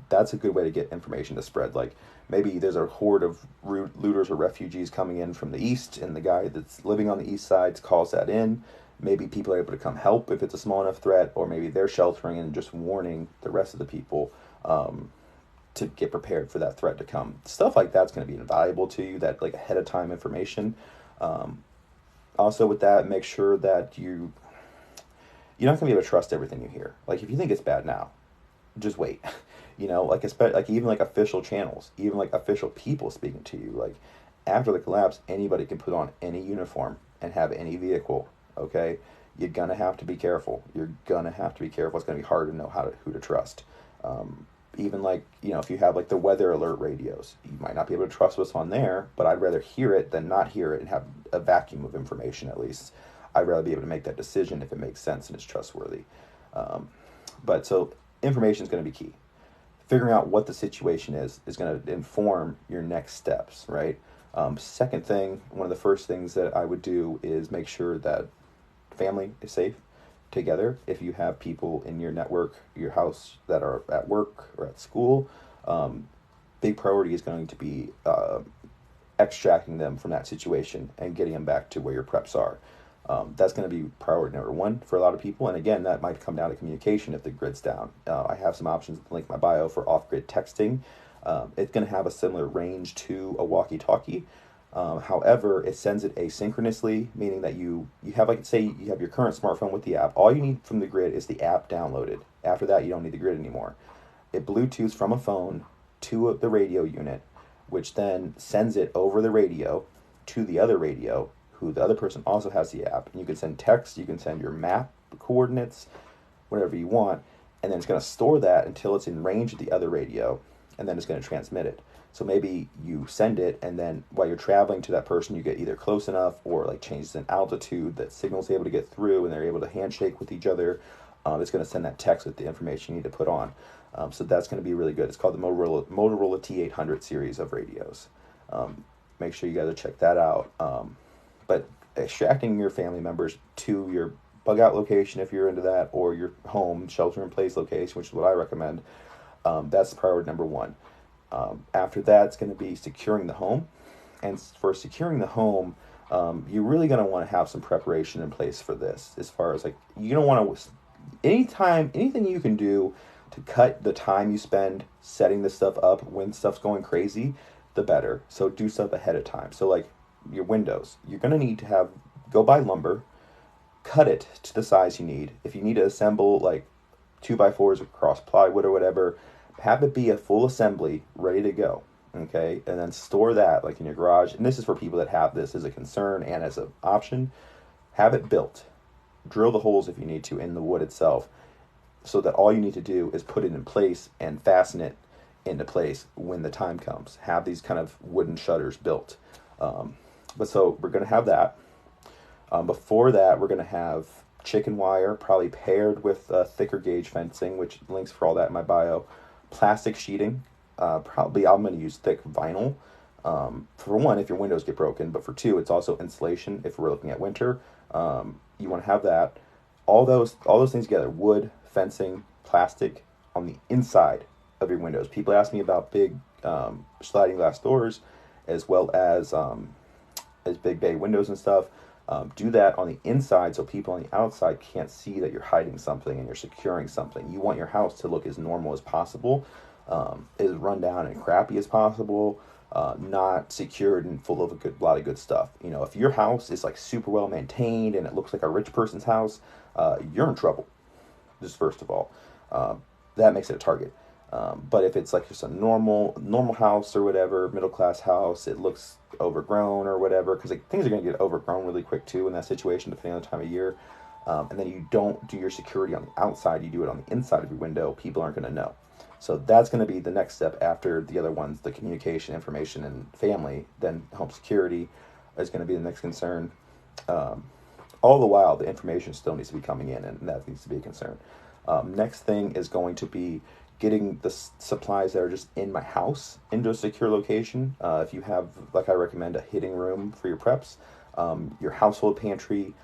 That's a good way to get information to spread. Like, maybe there's a horde of looters or refugees coming in from the east, and the guy that's living on the east side calls that in. Maybe people are able to come help if it's a small enough threat, or maybe they're sheltering and just warning the rest of the people to get prepared for that threat to come. Stuff like that's going to be invaluable to you, that like ahead of time information. Also with that, make sure that you're not going to be able to trust everything you hear. Like, if you think it's bad now, just wait. Like even like official channels, even like official people speaking to you. Like, after the collapse, anybody can put on any uniform and have any vehicle. Okay, you're gonna have to be careful. You're gonna have to be careful. It's gonna be hard to know who to trust. Even like, if you have like the weather alert radios, you might not be able to trust what's on there. But I'd rather hear it than not hear it and have a vacuum of information. At least I'd rather be able to make that decision if it makes sense and it's trustworthy. But so information is going to be key. Figuring out what the situation is going to inform your next steps, right? Second thing, one of the first things that I would do is make sure that family is safe together. If you have people in your network, your house, that are at work or at school, big priority is going to be extracting them from that situation and getting them back to where your preps are. That's going to be priority number one for a lot of people. And again, that might come down to communication if the grid's down. I have some options to link my bio for off-grid texting. It's going to have a similar range to a walkie-talkie. However, it sends it asynchronously, meaning that you have, like, say you have your current smartphone with the app. All you need from the grid is the app downloaded. After that, you don't need the grid anymore. It Bluetooths from a phone to the radio unit, which then sends it over the radio to the other radio, who the other person also has the app. And you can send text, you can send your map coordinates, whatever you want, and then it's going to store that until it's in range of the other radio, and then it's going to transmit it. So maybe you send it, and then while you're traveling to that person, you get either close enough or like changes in altitude that signal's able to get through, and they're able to handshake with each other. It's going to send that text with the information you need to put on. So that's going to be really good. It's called the Motorola T800 series of radios. Make sure you guys check that out. But extracting your family members to your bug out location, if you're into that, or your home shelter in place location, which is what I recommend, that's priority number one. After that, it's going to be securing the home. And for securing the home, you're really going to want to have some preparation in place for this. As far as like, you don't want to, anything you can do to cut the time you spend setting this stuff up when stuff's going crazy, the better. So do stuff ahead of time. So like your windows, you're going to need to go buy lumber, cut it to the size you need. If you need to assemble like 2x4s across plywood or whatever, have it be a full assembly ready to go. Okay, and then store that like in your garage. And this is for people that have this as a concern and as an option. Have it built. Drill the holes if you need to in the wood itself, so that all you need to do is put it in place and fasten it into place when the time comes. Have these kind of wooden shutters built. But so we're going to have that. Before that, we're going to have chicken wire, probably paired with thicker gauge fencing, which links for all that in my bio. Plastic sheeting. Probably I'm going to use thick vinyl. For one, if your windows get broken, but for two, it's also insulation if we're looking at winter. You want to have that. All those things together: wood, fencing, plastic on the inside of your windows. People ask me about big sliding glass doors, as well as big bay windows and stuff. Do that on the inside so people on the outside can't see that you're hiding something and you're securing something. You want your house to look as normal as possible, as run down and crappy as possible, not secured and full of a lot of good stuff. You know, if your house is like super well maintained and it looks like a rich person's house, you're in trouble. Just first of all, that makes it a target. But if it's like just a normal house or whatever, middle class house, it looks overgrown or whatever, because like, things are going to get overgrown really quick too in that situation, depending on the time of year. And then you don't do your security on the outside, you do it on the inside of your window. People aren't going to know. So that's going to be the next step after the other ones, the communication, information, and family. Then home security is going to be the next concern. All the while, the information still needs to be coming in, and that needs to be a concern. Next thing is going to be getting the supplies that are just in my house into a secure location. If you have, like I recommend, a hidden room for your preps, your household pantry,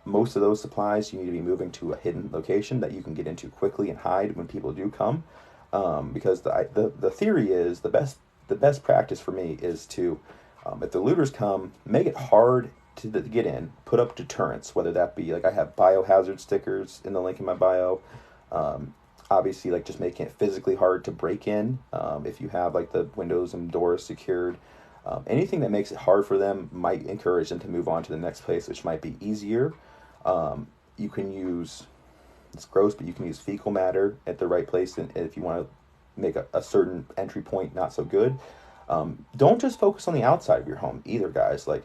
most of those supplies you need to be moving to a hidden location that you can get into quickly and hide when people do come. Because the theory is the best practice for me is to, if the looters come, make it hard to get in. Put up deterrents, whether that be like I have biohazard stickers in the link in my bio. Obviously, like just making it physically hard to break in. If you have like the windows and doors secured, anything that makes it hard for them might encourage them to move on to the next place, which might be easier. You can use, it's gross, but you can use fecal matter at the right place, and if you want to make a certain entry point not so good. Don't just focus on the outside of your home either, guys. Like,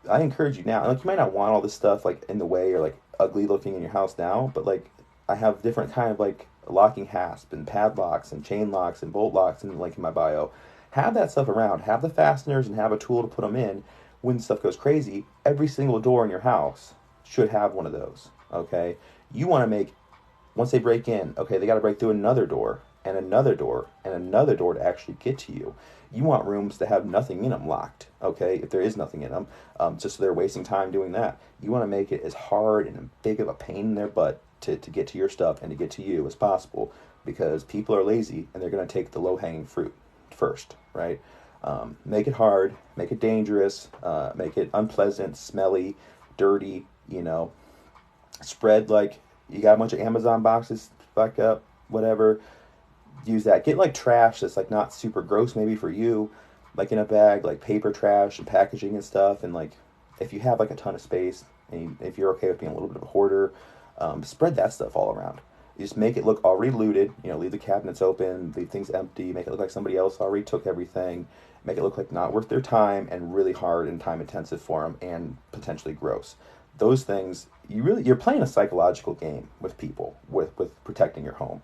I encourage you now, like you might not want all this stuff like in the way or like ugly looking in your house now, but like I have different kind of like locking hasp and padlocks and chain locks and bolt locks in the link in my bio. Have that stuff around. Have the fasteners and have a tool to put them in when stuff goes crazy. Every single door in your house should have one of those. Okay, you want to make, once they break in, okay, they got to break through another door and another door and another door to actually get to you. You want rooms to have nothing in them locked, okay, if there is nothing in them, just so they're wasting time doing that. You want to make it as hard and big of a pain in their butt to get to your stuff and to get to you as possible, because people are lazy and they're going to take the low-hanging fruit first, right? Make it hard, make it dangerous, make it unpleasant, smelly, dirty, you know. Spread, like, you got a bunch of Amazon boxes back up, whatever, use that. Get like trash that's like not super gross maybe for you, like in a bag, like paper trash and packaging and stuff. And like if you have like a ton of space and if you're okay with being a little bit of a hoarder, spread that stuff all around. You just make it look already looted, you know, leave the cabinets open, leave things empty, make it look like somebody else already took everything, make it look like not worth their time and really hard and time intensive for them and potentially gross. Those things, you're playing a psychological game with people, with protecting your home.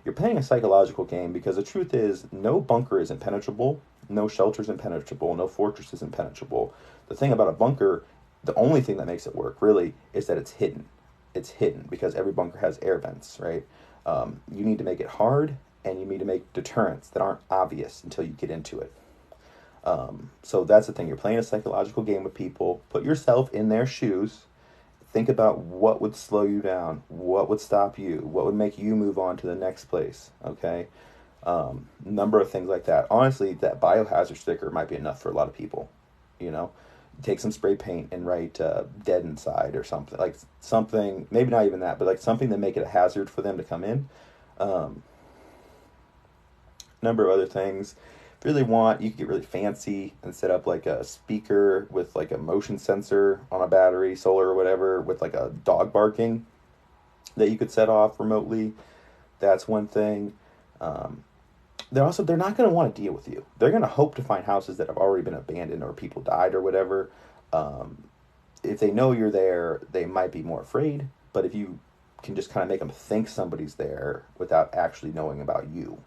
You're playing a psychological game because the truth is no bunker is impenetrable, no shelter is impenetrable, no fortress is impenetrable. The thing about a bunker, the only thing that makes it work really is that it's hidden. It's hidden because every bunker has air vents, right? You need to make it hard, and you need to make deterrents that aren't obvious until you get into it. So that's the thing. You're playing a psychological game with people. Put yourself in their shoes. Think about what would slow you down, what would stop you, what would make you move on to the next place, okay? Number of things like that. Honestly, that biohazard sticker might be enough for a lot of people, you know? Take some spray paint and write dead inside or something. Like something, maybe not even that, but like something to make it a hazard for them to come in. Number of other things. really want, you can get really fancy and set up like a speaker with like a motion sensor on a battery, solar or whatever, with like a dog barking that you could set off remotely. That's one thing. Um, they're not going to want to deal with you. They're going to hope to find houses that have already been abandoned or people died or whatever. Um, if they know you're there, they might be more afraid. But if you can just kind of make them think somebody's there without actually knowing about you.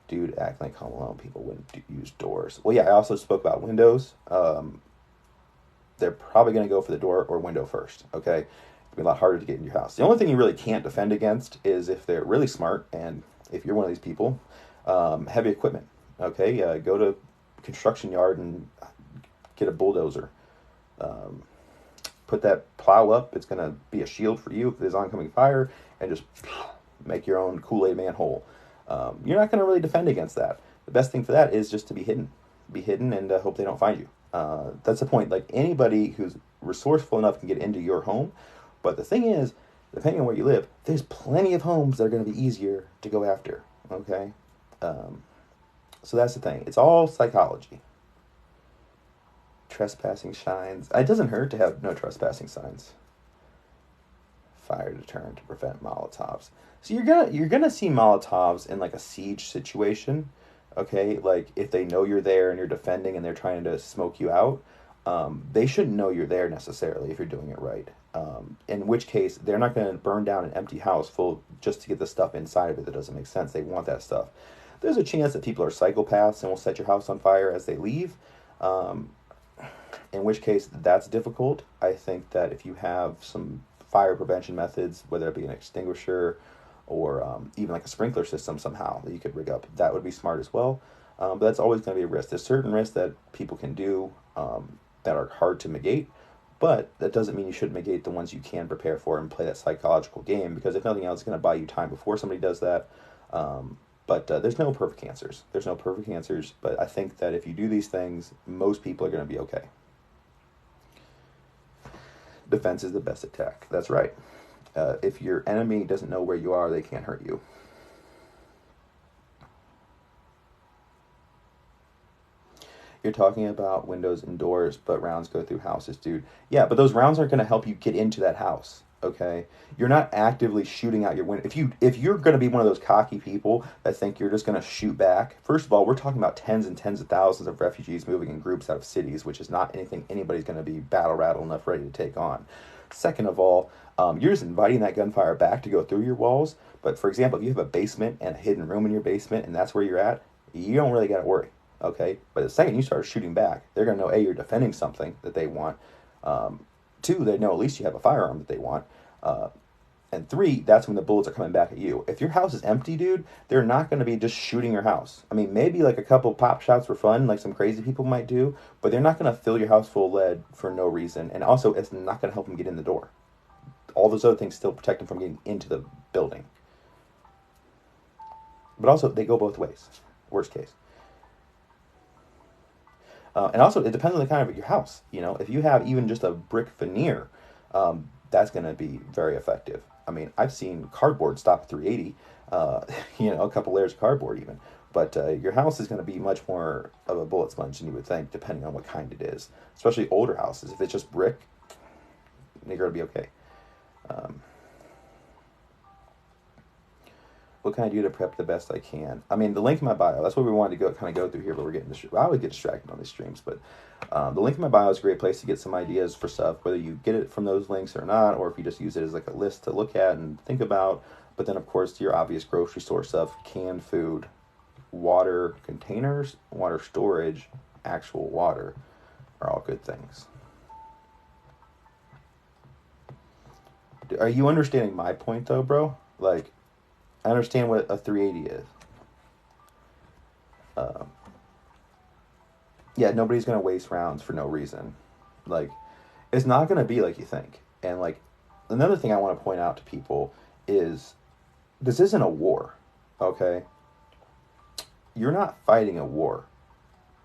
Dude, acting like Home Alone people wouldn't use doors. Well, yeah, I also spoke about windows. They're probably going to go for the door or window first, okay? It'll be a lot harder to get in your house. The only thing you really can't defend against is if they're really smart, and if you're one of these people, heavy equipment, okay? Go to construction yard and get a bulldozer. Put that plow up. It's going to be a shield for you if there's oncoming fire, and just make your own Kool-Aid manhole. You're not going to really defend against that. The best thing for that is just to be hidden. Be hidden and hope they don't find you. That's the point. Like, anybody who's resourceful enough can get into your home. But the thing is, depending on where you live, there's plenty of homes that are going to be easier to go after. Okay? So that's the thing. It's all psychology. Trespassing signs. It doesn't hurt to have no trespassing signs. Fire deterrent to prevent Molotovs. So you're gonna see Molotovs in like a siege situation, okay? Like if they know you're there and you're defending and they're trying to smoke you out, they shouldn't know you're there necessarily if you're doing it right. In which case they're not gonna burn down an empty house full just to get the stuff inside of it that doesn't make sense. They want that stuff. There's a chance that people are psychopaths and will set your house on fire as they leave. In which case that's difficult. I think that if you have some fire prevention methods, whether it be an extinguisher or even like a sprinkler system somehow that you could rig up, that would be smart as well. But that's always going to be a risk. There's certain risks that people can do that are hard to negate, but that doesn't mean you shouldn't negate the ones you can prepare for and play that psychological game, because if nothing else, it's going to buy you time before somebody does that. But there's no perfect answers. There's no perfect answers, but I think that if you do these things, most people are going to be okay. Defense is the best attack. That's right. If your enemy doesn't know where you are, they can't hurt you. You're talking about windows and doors, but rounds go through houses, dude. Yeah, but those rounds aren't going to help you get into that house, okay? You're not actively shooting out your window. If you're going to be one of those cocky people that think you're just going to shoot back, first of all, we're talking about tens and tens of thousands of refugees moving in groups out of cities, which is not anything anybody's going to be battle-rattled enough ready to take on. Second of all, you're just inviting that gunfire back to go through your walls. But for example, if you have a basement and a hidden room in your basement and that's where you're at, you don't really got to worry. Okay, but the second you start shooting back, they're going to know, A, you're defending something that they want. Two, they know at least you have a firearm that they want. And three, that's when the bullets are coming back at you. If your house is empty, dude, they're not going to be just shooting your house. I mean, maybe like a couple pop shots for fun, like some crazy people might do, but they're not going to fill your house full of lead for no reason. And also, it's not going to help them get in the door. All those other things still protect them from getting into the building. But also, they go both ways, worst case. And also, it depends on the kind of your house. You know, if you have even just a brick veneer, that's going to be very effective. I mean, I've seen cardboard stop at 380, a couple layers of cardboard even. But your house is going to be much more of a bullet sponge than you would think, depending on what kind it is. Especially older houses. If it's just brick, you're going to be okay. What can I do to prep the best I can? I mean, the link in my bio, that's what we wanted to go through here, but we're getting distracted. I always get distracted on these streams, but the link in my bio is a great place to get some ideas for stuff, whether you get it from those links or not, or if you just use it as like a list to look at and think about. But then, of course, your obvious grocery store stuff, canned food, water containers, water storage, actual water are all good things. Are you understanding my point, though, bro? Like, I understand what a 380 is. Yeah, nobody's going to waste rounds for no reason. Like, it's not going to be like you think. And, like, another thing I want to point out to people is this isn't a war, okay? You're not fighting a war.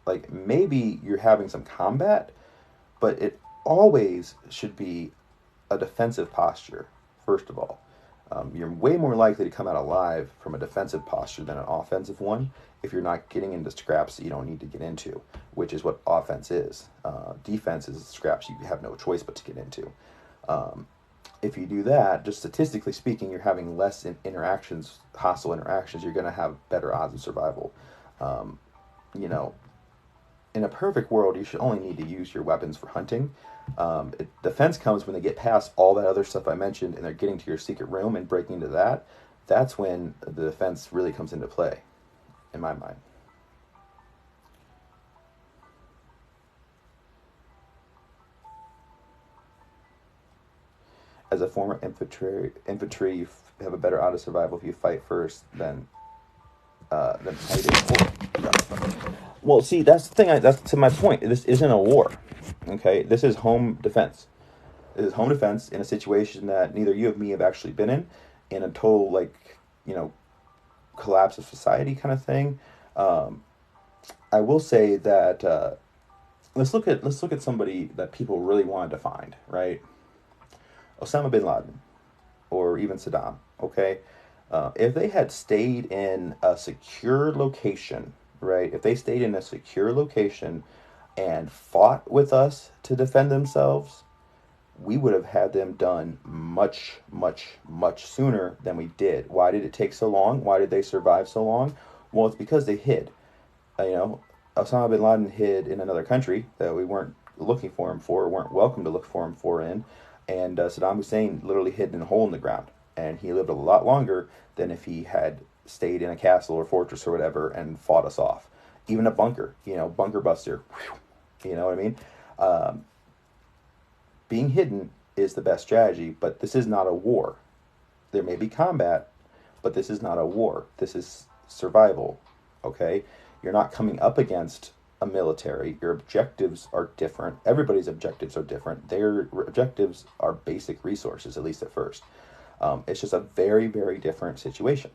Like, maybe you're having some combat, but it always should be a defensive posture, first of all. You're way more likely to come out alive from a defensive posture than an offensive one if you're not getting into scraps that you don't need to get into, which is what offense is. Defense is scraps you have no choice but to get into. If you do that, just statistically speaking, you're having less interactions, hostile interactions. You're going to have better odds of survival. You know, in a perfect world, you should only need to use your weapons for hunting. Defense comes when they get past all that other stuff I mentioned and they're getting to your secret room and breaking into that. That's when the defense really comes into play, in my mind. As a former infantry, you have a better odds of survival if you fight first than fighting. Well, see, that's the thing. That's to my point. This isn't a war. Okay, this is home defense. This is home defense in a situation that neither you or me have actually been in a total collapse of society kind of thing. I will say that let's look at somebody that people really wanted to find, right? Osama bin Laden, or even Saddam. Okay, if they had stayed in a secure location, right? If they stayed in a secure location and fought with us to defend themselves, we would have had them done much, much, much sooner than we did. Why did it take so long? Why did they survive so long? Well, it's because they hid. Osama bin Laden hid in another country that we weren't looking for him for, weren't welcome to look for him for in, and Saddam Hussein literally hid in a hole in the ground, and he lived a lot longer than if he had stayed in a castle or fortress or whatever and fought us off. Even a bunker, bunker buster. You know what I mean? Being hidden is the best strategy, but this is not a war. There may be combat, but this is not a war. This is survival, okay? You're not coming up against a military. Your objectives are different. Everybody's objectives are different. Their objectives are basic resources, at least at first. It's just a very, very different situation.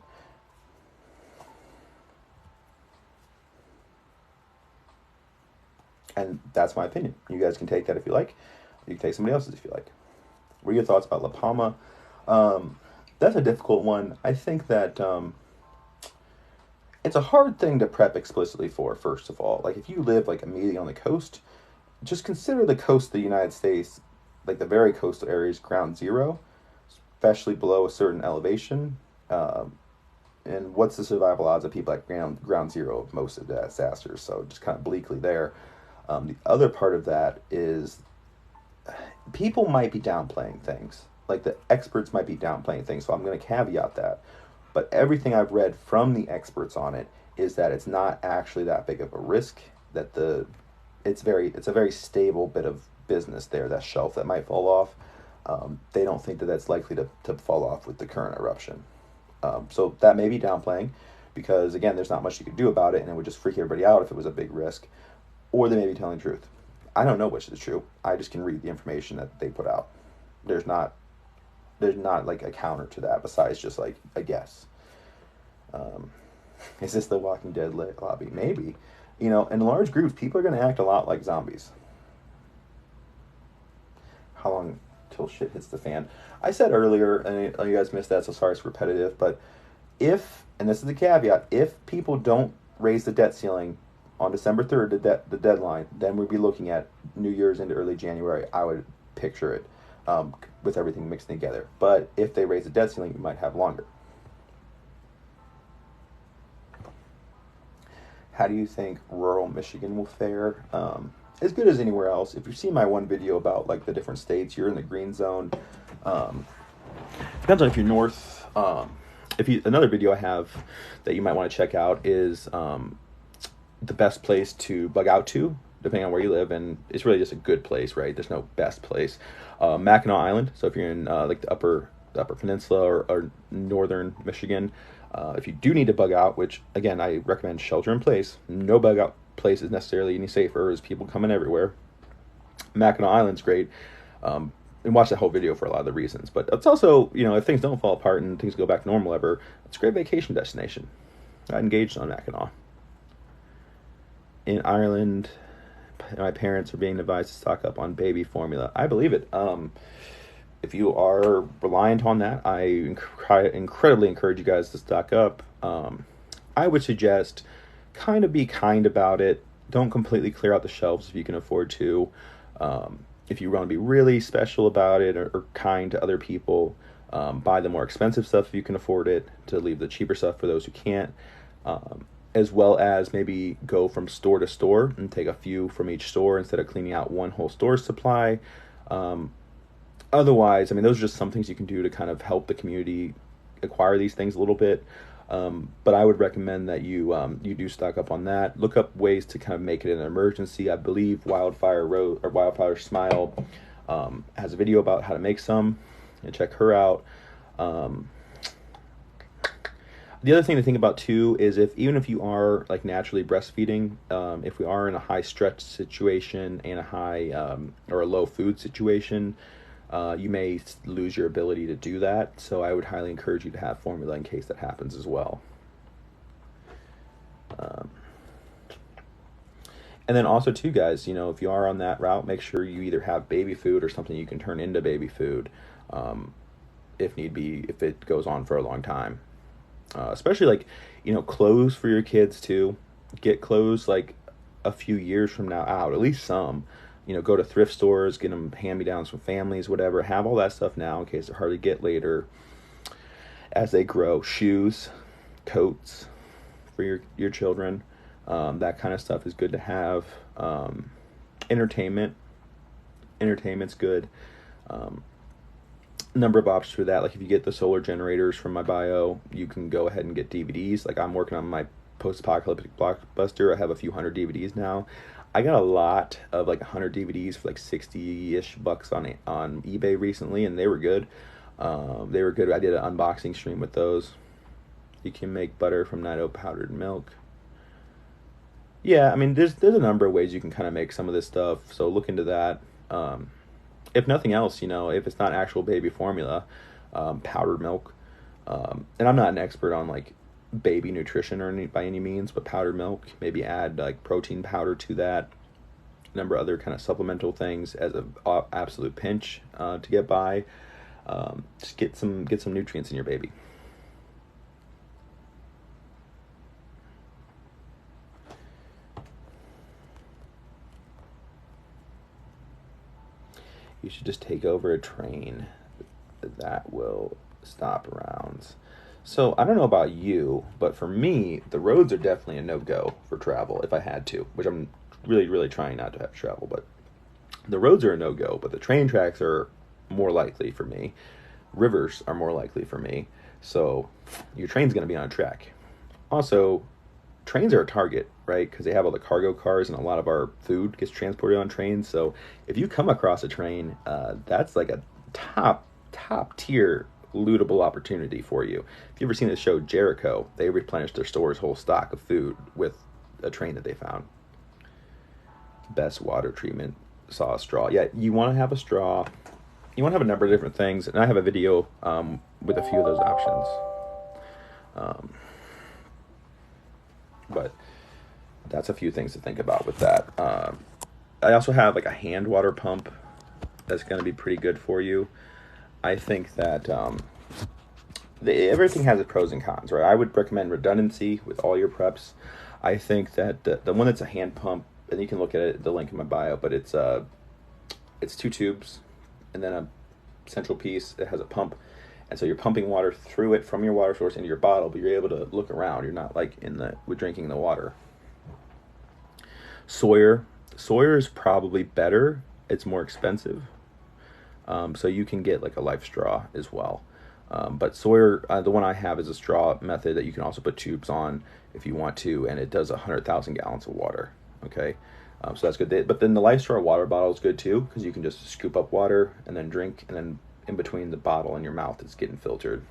And that's my opinion. You guys can take that if you like. You can take somebody else's if you like. What are your thoughts about La Palma? That's a difficult one. I think that it's a hard thing to prep explicitly for, first of all. Like, if you live, immediately on the coast, just consider the coast of the United States, the very coastal areas, ground zero, especially below a certain elevation. And what's the survival odds of people at ground zero of most of the disasters? So just kind of bleakly there. The other part of that is people might be downplaying things. The experts might be downplaying things, so I'm going to caveat that. But everything I've read from the experts on it is that it's not actually that big of a risk, that it's a very stable bit of business there, that shelf that might fall off. They don't think that that's likely to fall off with the current eruption. So that may be downplaying because, again, there's not much you could do about it, and it would just freak everybody out if it was a big risk. Or they may be telling the truth. I don't know which is true. I just can read the information that they put out. There's not a counter to that besides just a guess. Is this the Walking Dead lobby? Maybe. In large groups, people are going to act a lot like zombies. How long till shit hits the fan? I said earlier, and you guys missed that, so sorry it's repetitive, but and this is the caveat, if people don't raise the debt ceiling on December 3rd, the deadline, then we'd be looking at New Year's into early January. I would picture it with everything mixed together. But if they raise the debt ceiling, you might have longer. How do you think rural Michigan will fare? As good as anywhere else. If you've seen my one video about the different states, you're in the green zone. Depends on if you're north. Another video I have that you might want to check out is the best place to bug out to, depending on where you live, and it's really just a good place, right? There's no best place. Mackinac Island. So if you're in the upper peninsula or northern Michigan, if you do need to bug out, which again I recommend shelter in place. No bug out place is necessarily any safer, as people coming everywhere. Mackinac Island's great. And watch that whole video for a lot of the reasons. But it's also, if things don't fall apart and things go back to normal ever, it's a great vacation destination. I engaged on Mackinac. In Ireland, my parents are being advised to stock up on baby formula. I believe it. if you are reliant on that, I incredibly encourage you guys to stock up. I would suggest kind of be kind about it. Don't completely clear out the shelves if you can afford to. If you want to be really special about it, or kind to other people, buy the more expensive stuff if you can afford it, to leave the cheaper stuff for those who can't. As well as maybe go from store to store and take a few from each store instead of cleaning out one whole store's supply. Otherwise, I mean, those are just some things you can do to kind of help the community acquire these things a little bit. But I would recommend that you do stock up on that. Look up ways to kind of make it an emergency. I believe Wildfire Smile has a video about how to make some, and check her out. The other thing to think about too is even if you are like naturally breastfeeding, if we are in a high stretch situation and a high or a low food situation, you may lose your ability to do that. So I would highly encourage you to have formula in case that happens as well. And then also too, guys, if you are on that route, make sure you either have baby food or something you can turn into baby food, if need be, if it goes on for a long time. Especially like, clothes for your kids too. Get clothes like a few years from now out, at least some. Go to thrift stores, get them hand-me-downs from families, whatever. Have all that stuff now in case they're hard to get later as they grow. Shoes, coats for your children. That kind of stuff is good to have. Entertainment's good. Number of options for that. Like if you get the solar generators from my bio, you can go ahead and get DVDs. Like I'm working on my post-apocalyptic blockbuster. I have a few hundred DVDs now. I got a lot of like 100 DVDs for like 60-ish bucks on eBay recently, and they were good. I did an unboxing stream with those. You can make butter from Nido powdered milk. Yeah, I mean, there's a number of ways you can kind of make some of this stuff, so look into that. If nothing else, if it's not actual baby formula, powdered milk. And I'm not an expert on like baby nutrition by any means, but powdered milk, maybe add like protein powder to that. A number of other kind of supplemental things as an absolute pinch to get by. Just get some nutrients in your baby. You should just take over a train. That will stop rounds. So I don't know about you, but for me, the roads are definitely a no-go for travel if I had to, which I'm really, really trying not to have to travel. But the roads are a no-go, but the train tracks are more likely for me. Rivers are more likely for me. So your train's going to be on a track. Also, trains are a target, right? Because they have all the cargo cars and a lot of our food gets transported on trains. So if you come across a train, that's like a top tier lootable opportunity for you. If you've ever seen the show Jericho, they replenished their store's whole stock of food with a train that they found. Best water treatment, saw a straw. Yeah, you want to have a straw. You want to have a number of different things, and I have a video with a few of those options. But that's a few things to think about with that. I also have like a hand water pump that's going to be pretty good for you. I think that everything has its pros and cons, right? I would recommend redundancy with all your preps. I think that the one that's a hand pump, and you can look at it, the link in my bio, but it's 2 tubes and then a central piece that has a pump. And so you're pumping water through it from your water source into your bottle, but you're able to look around. You're not like with drinking the water. Sawyer is probably better. It's more expensive. So you can get like a life straw as well. But Sawyer, the one I have is a straw method that you can also put tubes on if you want to, and it does 100,000 gallons of water. Okay. So that's good. But then the life straw water bottle is good too, because you can just scoop up water and then drink, and then in between the bottle and your mouth, it's getting filtered.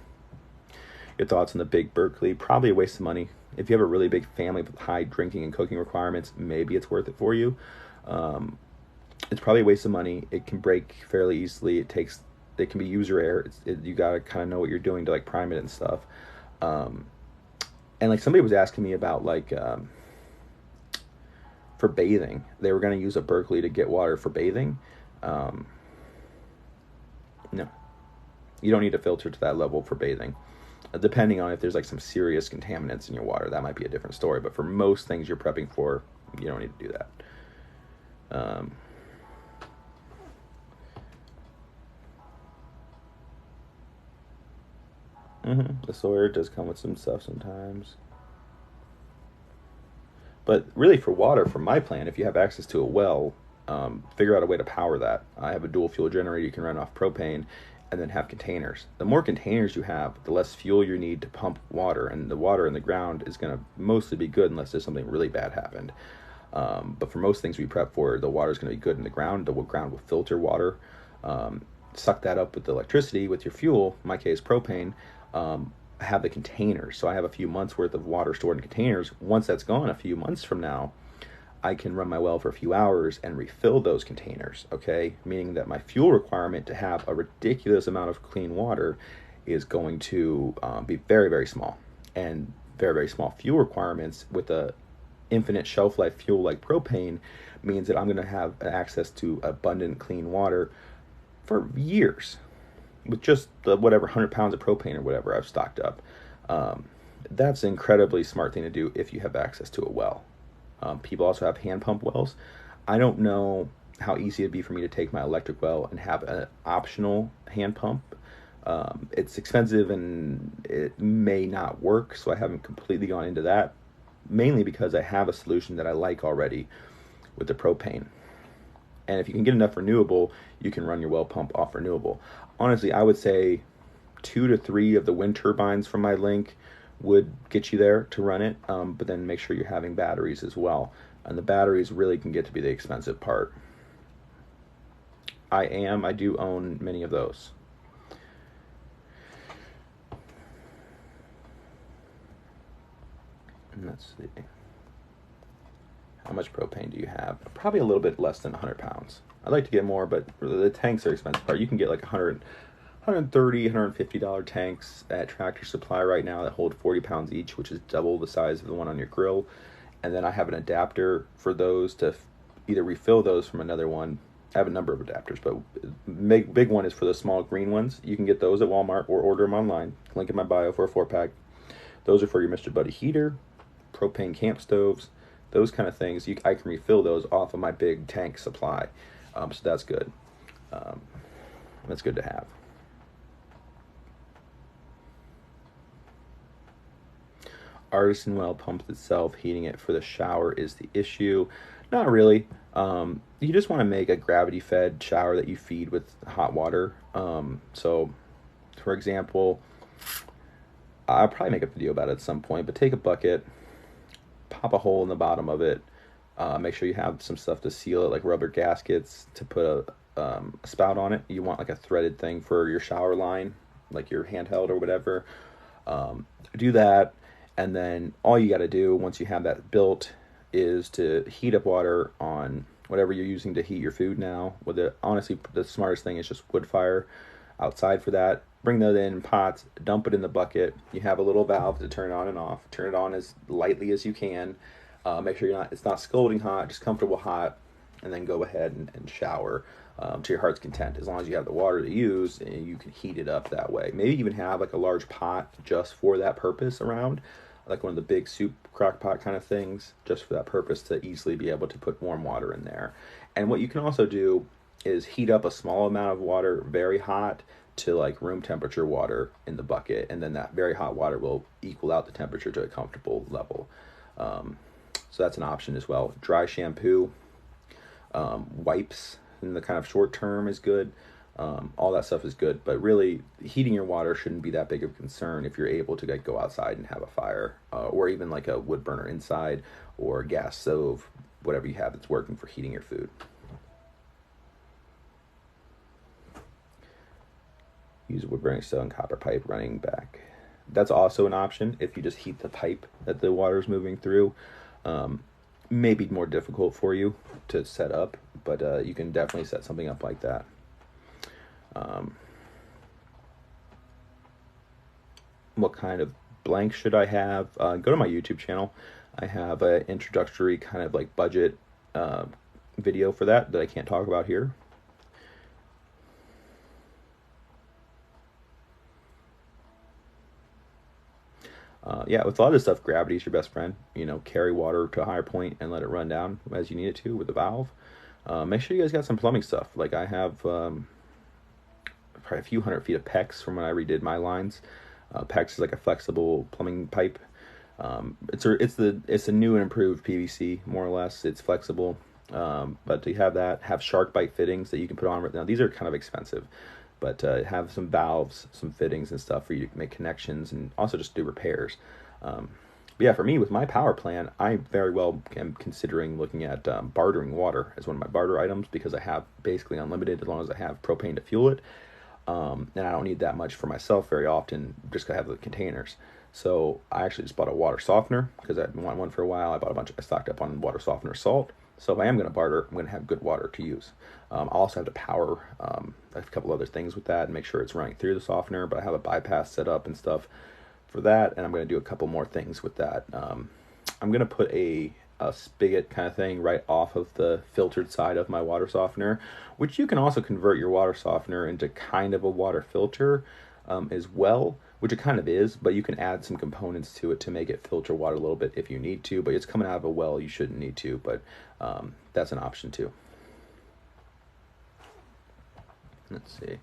Your thoughts on the big Berkeley? Probably a waste of money. If you have a really big family with high drinking and cooking requirements, maybe it's worth it for you. It's probably a waste of money. It can break fairly easily. It can be user error. You gotta kind of know what you're doing to like prime it and stuff. And like somebody was asking me about like for bathing, they were going to use a Berkeley to get water for bathing. No, You don't need to filter to that level for bathing. Depending on if there's like some serious contaminants in your water, that might be a different story. But for most things you're prepping for, you don't need to do that. The Sawyer does come with some stuff sometimes. But really for water, for my plan, if you have access to a well, figure out a way to power that. I have a dual fuel generator you can run off propane and then have containers. The more containers you have, the less fuel you need to pump water, and the water in the ground is going to mostly be good unless there's something really bad happened. But for most things we prep for, the water is going to be good in the ground. The ground will filter water, suck that up with the electricity, with your fuel, in my case propane. I have the containers, so I have a few months worth of water stored in containers. Once that's gone, a few months from now, I can run my well for a few hours and refill those containers, okay? Meaning that my fuel requirement to have a ridiculous amount of clean water is going to be very, very small. And very, very small fuel requirements with a infinite shelf life fuel like propane means that I'm going to have access to abundant clean water for years with just the whatever 100 pounds of propane or whatever I've stocked up. That's an incredibly smart thing to do if you have access to a well. People also have hand pump wells. I don't know how easy it'd be for me to take my electric well and have an optional hand pump. It's expensive and it may not work, so I haven't completely gone into that, mainly because I have a solution that I like already with the propane. And if you can get enough renewable, you can run your well pump off renewable. Honestly, I would say 2 to 3 of the wind turbines from my link would get you there to run it, but then make sure you're having batteries as well. And the batteries really can get to be the expensive part. I do own many of those. And let's see. How much propane do you have? Probably a little bit less than 100 pounds. I'd like to get more, but the tanks are expensive part. You can get like $130, $150 tanks at Tractor Supply right now that hold 40 pounds each, which is double the size of the one on your grill. And then I have an adapter for those to either refill those from another one. I have a number of adapters, but big one is for the small green ones. You can get those at Walmart or order them online. Link in my bio for a 4-pack. Those are for your Mr. Buddy heater, propane camp stoves, those kind of things. I can refill those off of my big tank supply. So that's good. That's good to have. Artisan well pumps itself, heating it for the shower is the issue. Not really. You just want to make a gravity fed shower that you feed with hot water. So for example, I'll probably make a video about it at some point, but take a bucket, pop a hole in the bottom of it, make sure you have some stuff to seal it, like rubber gaskets to put a spout on it. You want like a threaded thing for your shower line, like your handheld or whatever. Do that, and then all you got to do once you have that built is to heat up water on whatever you're using to heat your food now. Honestly, the smartest thing is just wood fire outside for that. Bring that in pots, dump it in the bucket. You have a little valve to turn on and off. Turn it on as lightly as you can. Make sure it's not scalding hot, just comfortable hot, and then go ahead and shower to your heart's content. As long as you have the water to use, and you can heat it up that way. Maybe even have like a large pot just for that purpose around, like one of the big soup crock pot kind of things, just for that purpose, to easily be able to put warm water in there. And what you can also do is heat up a small amount of water very hot to like room temperature water in the bucket, and then that very hot water will equal out the temperature to a comfortable level. So that's an option as well. Dry shampoo, wipes in the kind of short term is good. All that stuff is good, but really heating your water shouldn't be that big of a concern if you're able to go outside and have a fire, or even like a wood burner inside, or a gas stove, whatever you have that's working for heating your food. Use a wood burning stove and copper pipe running back. That's also an option if you just heat the pipe that the water is moving through. May be more difficult for you to set up, but you can definitely set something up like that. What kind of blank should I have? Go to my YouTube channel. I have an introductory kind of like budget video for that I can't talk about here. Yeah, with a lot of this stuff, gravity is your best friend. You know, carry water to a higher point and let it run down as you need it to with a valve. Make sure you guys got some plumbing stuff. Like I have probably a few 100 feet of PEX from when I redid my lines. PEX is like a flexible plumbing pipe. It's a new and improved PVC, more or less. It's flexible, but you have that. Have shark bite fittings that you can put on. Now these are kind of expensive, but have some valves, some fittings and stuff for you to make connections and also just do repairs. But yeah, for me with my power plan, I very well am considering looking at bartering water as one of my barter items because I have basically unlimited as long as I have propane to fuel it. And I don't need that much for myself very often, just to have the containers. So I actually just bought a water softener because I've been wanting one for a while. I stocked up on water softener salt. So if I am going to barter, I'm going to have good water to use. I'll also have to power a couple other things with that and make sure it's running through the softener, but I have a bypass set up and stuff for that, and I'm going to do a couple more things with that. I'm going to put a spigot kind of thing right off of the filtered side of my water softener, which you can also convert your water softener into kind of a water filter as well, which it kind of is, but you can add some components to it to make it filter water a little bit if you need to, but it's coming out of a well, you shouldn't need to, but that's an option too. Let's see.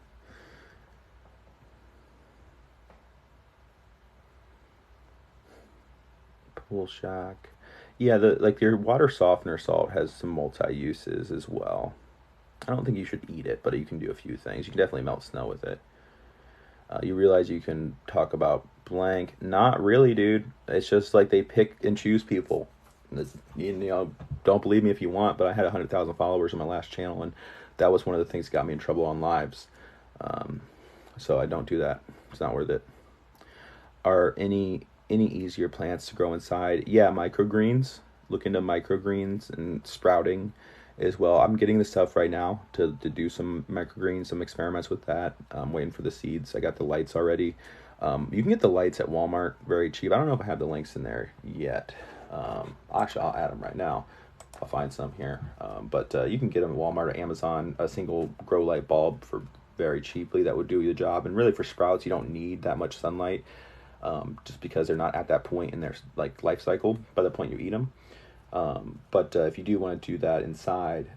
Pool shock. Yeah, like your water softener salt has some multi-uses as well. I don't think you should eat it, but you can do a few things. You can definitely melt snow with it. You realize you can talk about blank. Not really, dude. It's just like they pick and choose people. You know, don't believe me if you want, but I had 100,000 followers on my last channel, and that was one of the things that got me in trouble on lives. So I don't do that. It's not worth it. Are any easier plants to grow inside? Yeah, microgreens. Look into microgreens and sprouting as well. I'm getting the stuff right now to do some microgreens, some experiments with that. I'm waiting for the seeds. I got the lights already. You can get the lights at Walmart very cheap. I don't know if I have the links in there yet. Actually, I'll add them right now. I'll find some here. But you can get them at Walmart or Amazon, a single grow light bulb for very cheaply. That would do the job. And really for sprouts, you don't need that much sunlight. Just because they're not at that point in their like life cycle by the point you eat them. But if you do want to do that inside,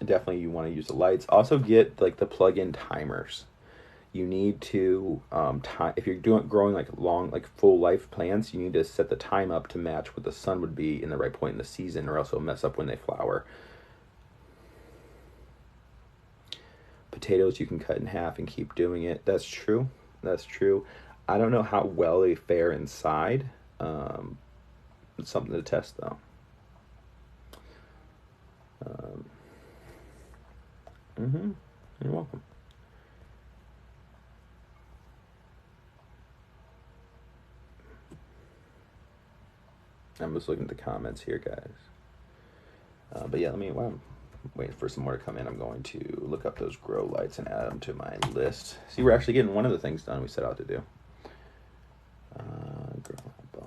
definitely you want to use the lights. Also get like the plug-in timers. You need to if you're growing like long, like full life plants, you need to set the time up to match what the sun would be in the right point in the season, or else it'll mess up when they flower. Potatoes you can cut in half and keep doing it. That's true. That's true. I don't know how well they fare inside. It's something to test, though. You're welcome. I'm just looking at the comments here, guys. But yeah, while I'm waiting for some more to come in, I'm going to look up those grow lights and add them to my list. See, we're actually getting one of the things done we set out to do.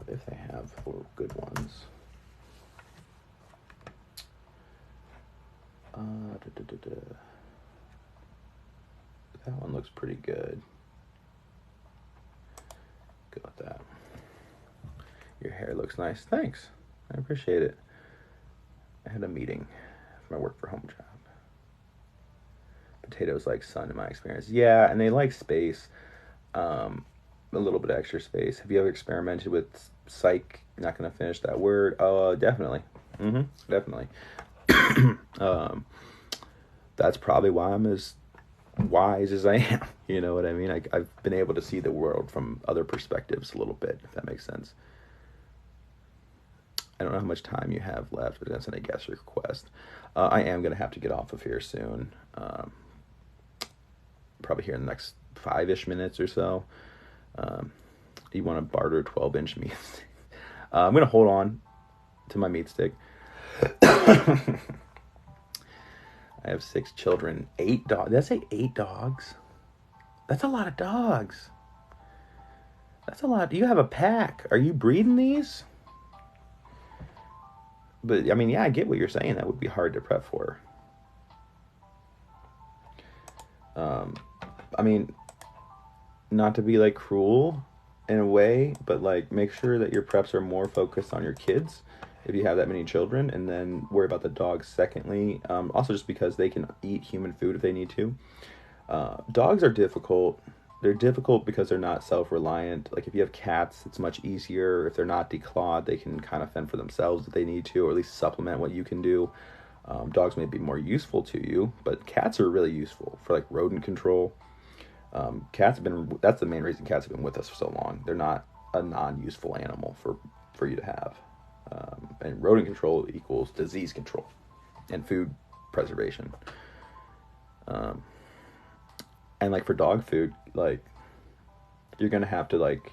If they have 4 good ones. That one looks pretty good. Go with that. Your hair looks nice. Thanks. I appreciate it. I had a meeting for my work for home job. Potatoes like sun in my experience. Yeah, and they like space. A little bit of extra space. Have you ever experimented with psych? Not going to finish that word. Oh, definitely. Definitely. That's probably why I'm as wise as I am. You know what I mean? I've been able to see the world from other perspectives a little bit, if that makes sense. I don't know how much time you have left, but that's a guest request. I am going to have to get off of here soon. Probably here in the next 5-ish minutes or so. You want to barter 12-inch meat stick. I'm going to hold on to my meat stick. I have 6 children, 8 dogs. Did I say 8 dogs? That's a lot of dogs. That's a lot. You have a pack. Are you breeding these? But, I mean, yeah, I get what you're saying. That would be hard to prep for. I mean, not to be, like, cruel, in a way, but like make sure that your preps are more focused on your kids if you have that many children, and then worry about the dogs secondly. Also, just because they can eat human food if they need to. Dogs are difficult. They're difficult because they're not self-reliant. Like if you have cats, it's much easier. If they're not declawed, they can kind of fend for themselves if they need to, or at least supplement what you can do. Dogs may be more useful to you, but cats are really useful for like rodent control. That's the main reason cats have been with us for so long. They're not a non-useful animal for you to have. And rodent control equals disease control and food preservation. And like for dog food, like you're gonna have to like,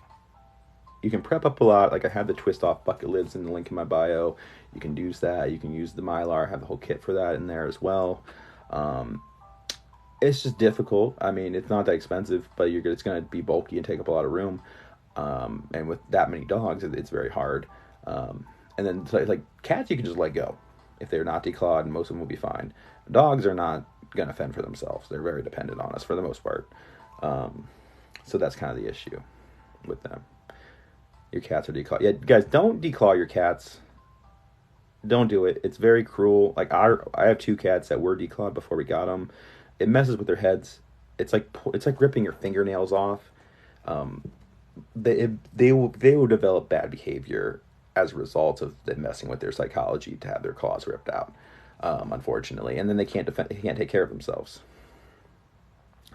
you can prep up a lot. Like I have the twist off bucket lids in the link in my bio. You can use that. You can use the Mylar. I have the whole kit for that in there as well. It's just difficult. I mean, it's not that expensive, but it's gonna be bulky and take up a lot of room. And with that many dogs, it's very hard. And then like cats, you can just let go. If they're not declawed, most of them will be fine. Dogs are not going to fend for themselves. They're very dependent on us for the most part. So that's kind of the issue with them. Your cats are declawed. Yeah, guys, don't declaw your cats. Don't do it. It's very cruel. Like I have 2 cats that were declawed before we got them. It messes with their heads. It's like ripping your fingernails off. They will develop bad behavior as a result of them messing with their psychology to have their claws ripped out, unfortunately. And then they can't take care of themselves.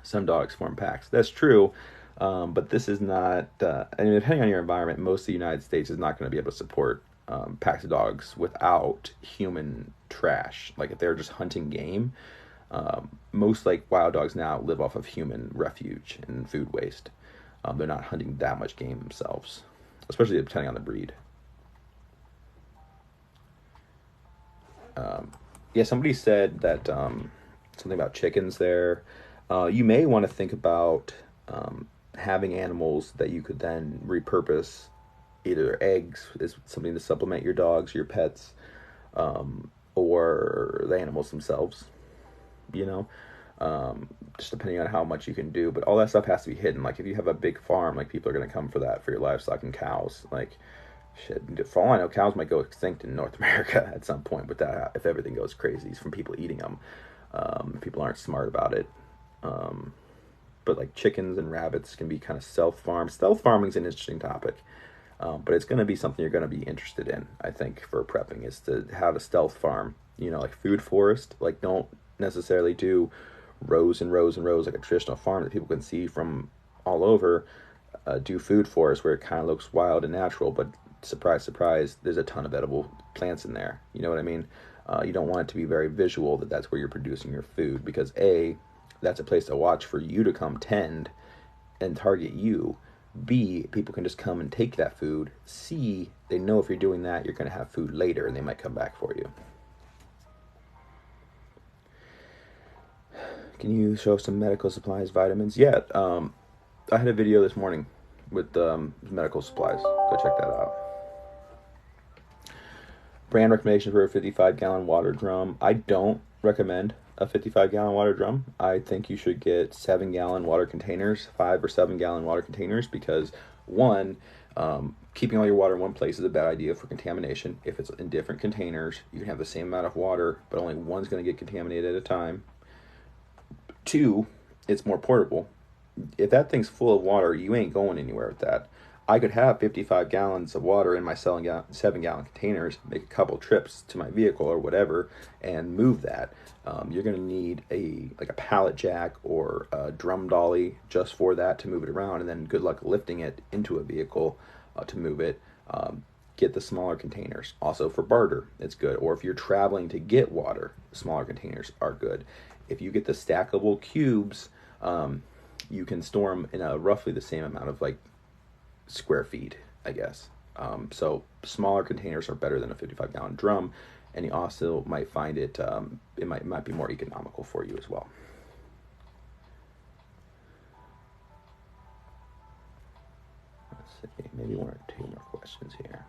Some dogs form packs. That's true, but this is not, I mean, depending on your environment, most of the United States is not going to be able to support packs of dogs without human trash. Like if they're just hunting game, most like wild dogs now live off of human refuge and food waste. They're not hunting that much game themselves, especially depending on the breed. Yeah, somebody said that something about chickens there. You may want to think about having animals that you could then repurpose. Either eggs is something to supplement your dogs, your pets, or the animals themselves. You know, just depending on how much you can do. But all that stuff has to be hidden. Like if you have a big farm, like people are going to come for that for your livestock and cows. Like shit, for all I know, cows might go extinct in North America at some point with that if everything goes crazy from people eating them. People aren't smart about it. But like chickens and rabbits can be kind of self-farmed. Stealth farming is an interesting topic, but it's going to be something you're going to be interested in, I think, for prepping, is to have a stealth farm. You know, like food forest. Like don't necessarily do rows and rows and rows like a traditional farm that people can see from all over. Do food forest where it kind of looks wild and natural, but surprise, surprise, there's a ton of edible plants in there. You know what I mean? You don't want it to be very visual that that's where you're producing your food, because A, that's a place to watch for you to come tend and target you. B, people can just come and take that food. C, they know if you're doing that, you're going to have food later and they might come back for you. Can you show some medical supplies, vitamins? Yeah, I had a video this morning with medical supplies. Go check that out. Brand recommendation for a 55-gallon water drum. I don't recommend a 55-gallon water drum. I think you should get 7-gallon water containers, 5 or 7-gallon water containers, because one, keeping all your water in one place is a bad idea for contamination. If it's in different containers, you can have the same amount of water, but only one's going to get contaminated at a time. 2, it's more portable. If that thing's full of water, you ain't going anywhere with that. I could have 55 gallons of water in my 7-gallon containers, make a couple trips to my vehicle or whatever, and move that. You're going to need a pallet jack or a drum dolly just for that to move it around, and then good luck lifting it into a vehicle to move it. Get the smaller containers. Also for barter, it's good. Or if you're traveling to get water, smaller containers are good. If you get the stackable cubes, you can store them in a roughly the same amount of like square feet, I guess. So smaller containers are better than a 55-gallon drum, and you also might find it might be more economical for you as well. Let's see, maybe 1 or 2 more questions here.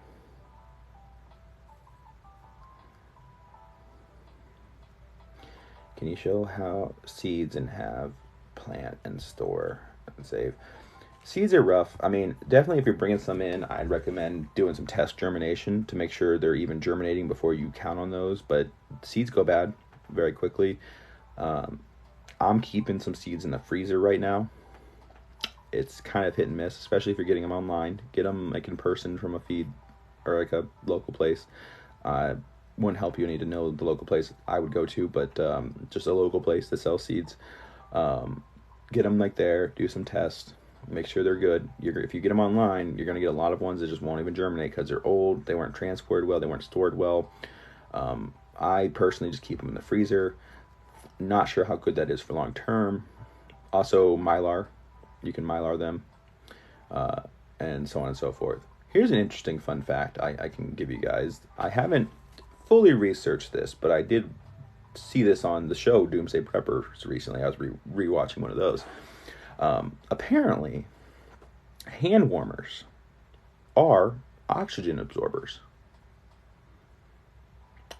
Can you show how seeds and have plant and store and save? Seeds are rough. I mean, definitely if you're bringing some in, I'd recommend doing some test germination to make sure they're even germinating before you count on those. But seeds go bad very quickly. Um, I'm keeping some seeds in the freezer right now. It's kind of hit and miss, especially if you're getting them online. Get them like in person from a feed or like a local place. Wouldn't help you. You need to know the local place I would go to, but just a local place that sells seeds. Get them like there, do some tests, make sure they're good. If you get them online, you're going to get a lot of ones that just won't even germinate because they're old, they weren't transported well, they weren't stored well. I personally just keep them in the freezer. Not sure how good that is for long term. Also, Mylar. You can Mylar them, and so on and so forth. Here's an interesting fun fact I can give you guys. I haven't fully researched this, but I did see this on the show Doomsday Preppers recently. I was rewatching one of those. Apparently, hand warmers are oxygen absorbers.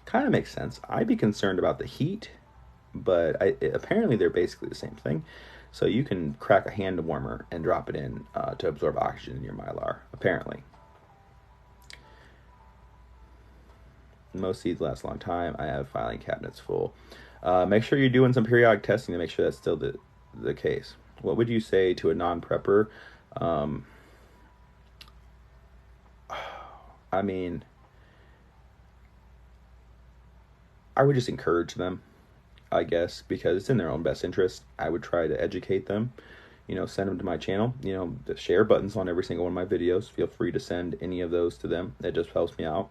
Kind of makes sense. I'd be concerned about the heat, but apparently they're basically the same thing. So you can crack a hand warmer and drop it in to absorb oxygen in your Mylar, apparently. Most seeds last a long time. I have filing cabinets full. Make sure you're doing some periodic testing to make sure that's still the case. What would you say to a non-prepper? I mean, I would just encourage them, I guess, because it's in their own best interest. I would try to educate them, send them to my channel. The share buttons on every single one of my videos. Feel free to send any of those to them. It just helps me out.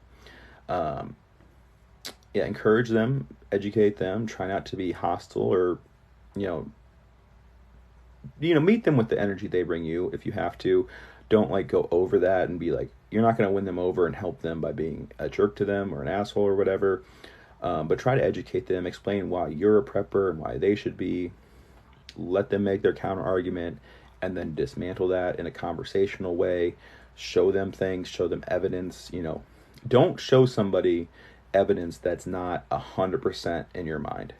Yeah, encourage them, educate them, try not to be hostile or, meet them with the energy they bring you if you have to. Don't go over that and be like, you're not going to win them over and help them by being a jerk to them or an asshole or whatever. But try to educate them, explain why you're a prepper and why they should be. Let them make their counter argument and then dismantle that in a conversational way. Show them things, show them evidence. Don't show somebody evidence that's not 100% in your mind.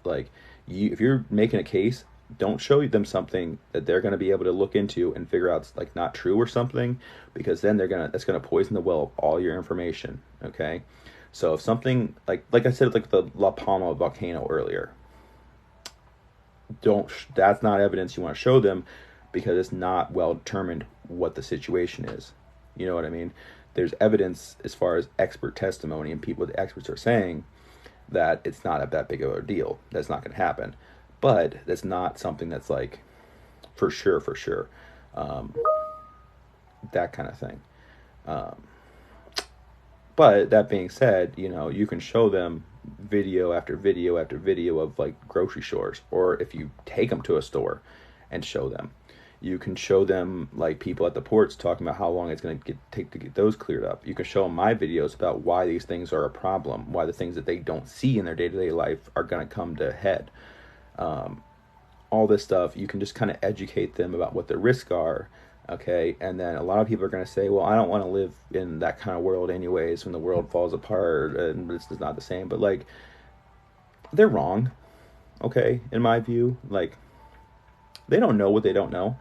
If you're making a case, don't show them something that they're going to be able to look into and figure out it's not true or something, because then that's going to poison the well of all your information. Okay. So if something like I said, the La Palma volcano earlier, that's not evidence you want to show them because it's not well determined what the situation is. You know what I mean? There's evidence as far as expert testimony and people the experts are saying that it's not that big of a deal. That's not going to happen. But that's not something that's for sure. That kind of thing. But that being said, you can show them video after video after video of grocery stores, or if you take them to a store and show them. You can show them people at the ports talking about how long it's going to take to get those cleared up. You can show them my videos about why these things are a problem, why the things that they don't see in their day-to-day life are going to come to head. All this stuff, you can just kind of educate them about what the risks are, okay? And then a lot of people are going to say, well, I don't want to live in that kind of world anyways when the world falls apart and it's not the same. But they're wrong, okay? In my view, they don't know what they don't know.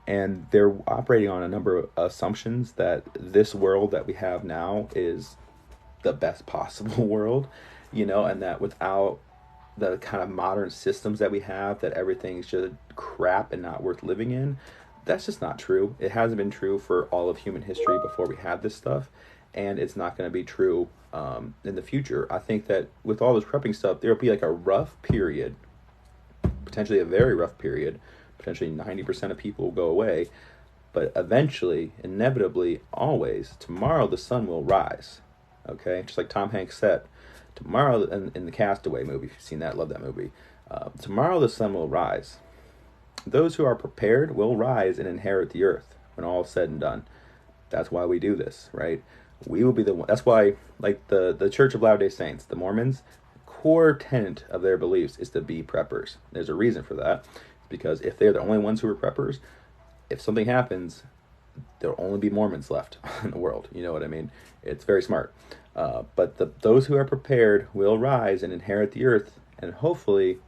And they're operating on a number of assumptions that this world that we have now is the best possible world, and that without the kind of modern systems that we have, that everything's just crap and not worth living in. That's just not true. It hasn't been true for all of human history before we had this stuff, and it's not going to be true in the future. I think that with all this prepping stuff, there'll be a rough period, potentially a very rough period. Potentially 90% of people will go away, but eventually, inevitably, always, tomorrow the sun will rise. Okay, just like Tom Hanks said. Tomorrow, in the Castaway movie, if you've seen that, love that movie. Tomorrow the sun will rise. Those who are prepared will rise and inherit the earth when all is said and done. That's why we do this, right? We will be the one. That's why, the Church of Latter-day Saints, the Mormons, core tenet of their beliefs is to be preppers. There's a reason for that. Because if they're the only ones who are preppers, if something happens, there'll only be Mormons left in the world. You know what I mean? It's very smart. But those who are prepared will rise and inherit the earth and hopefully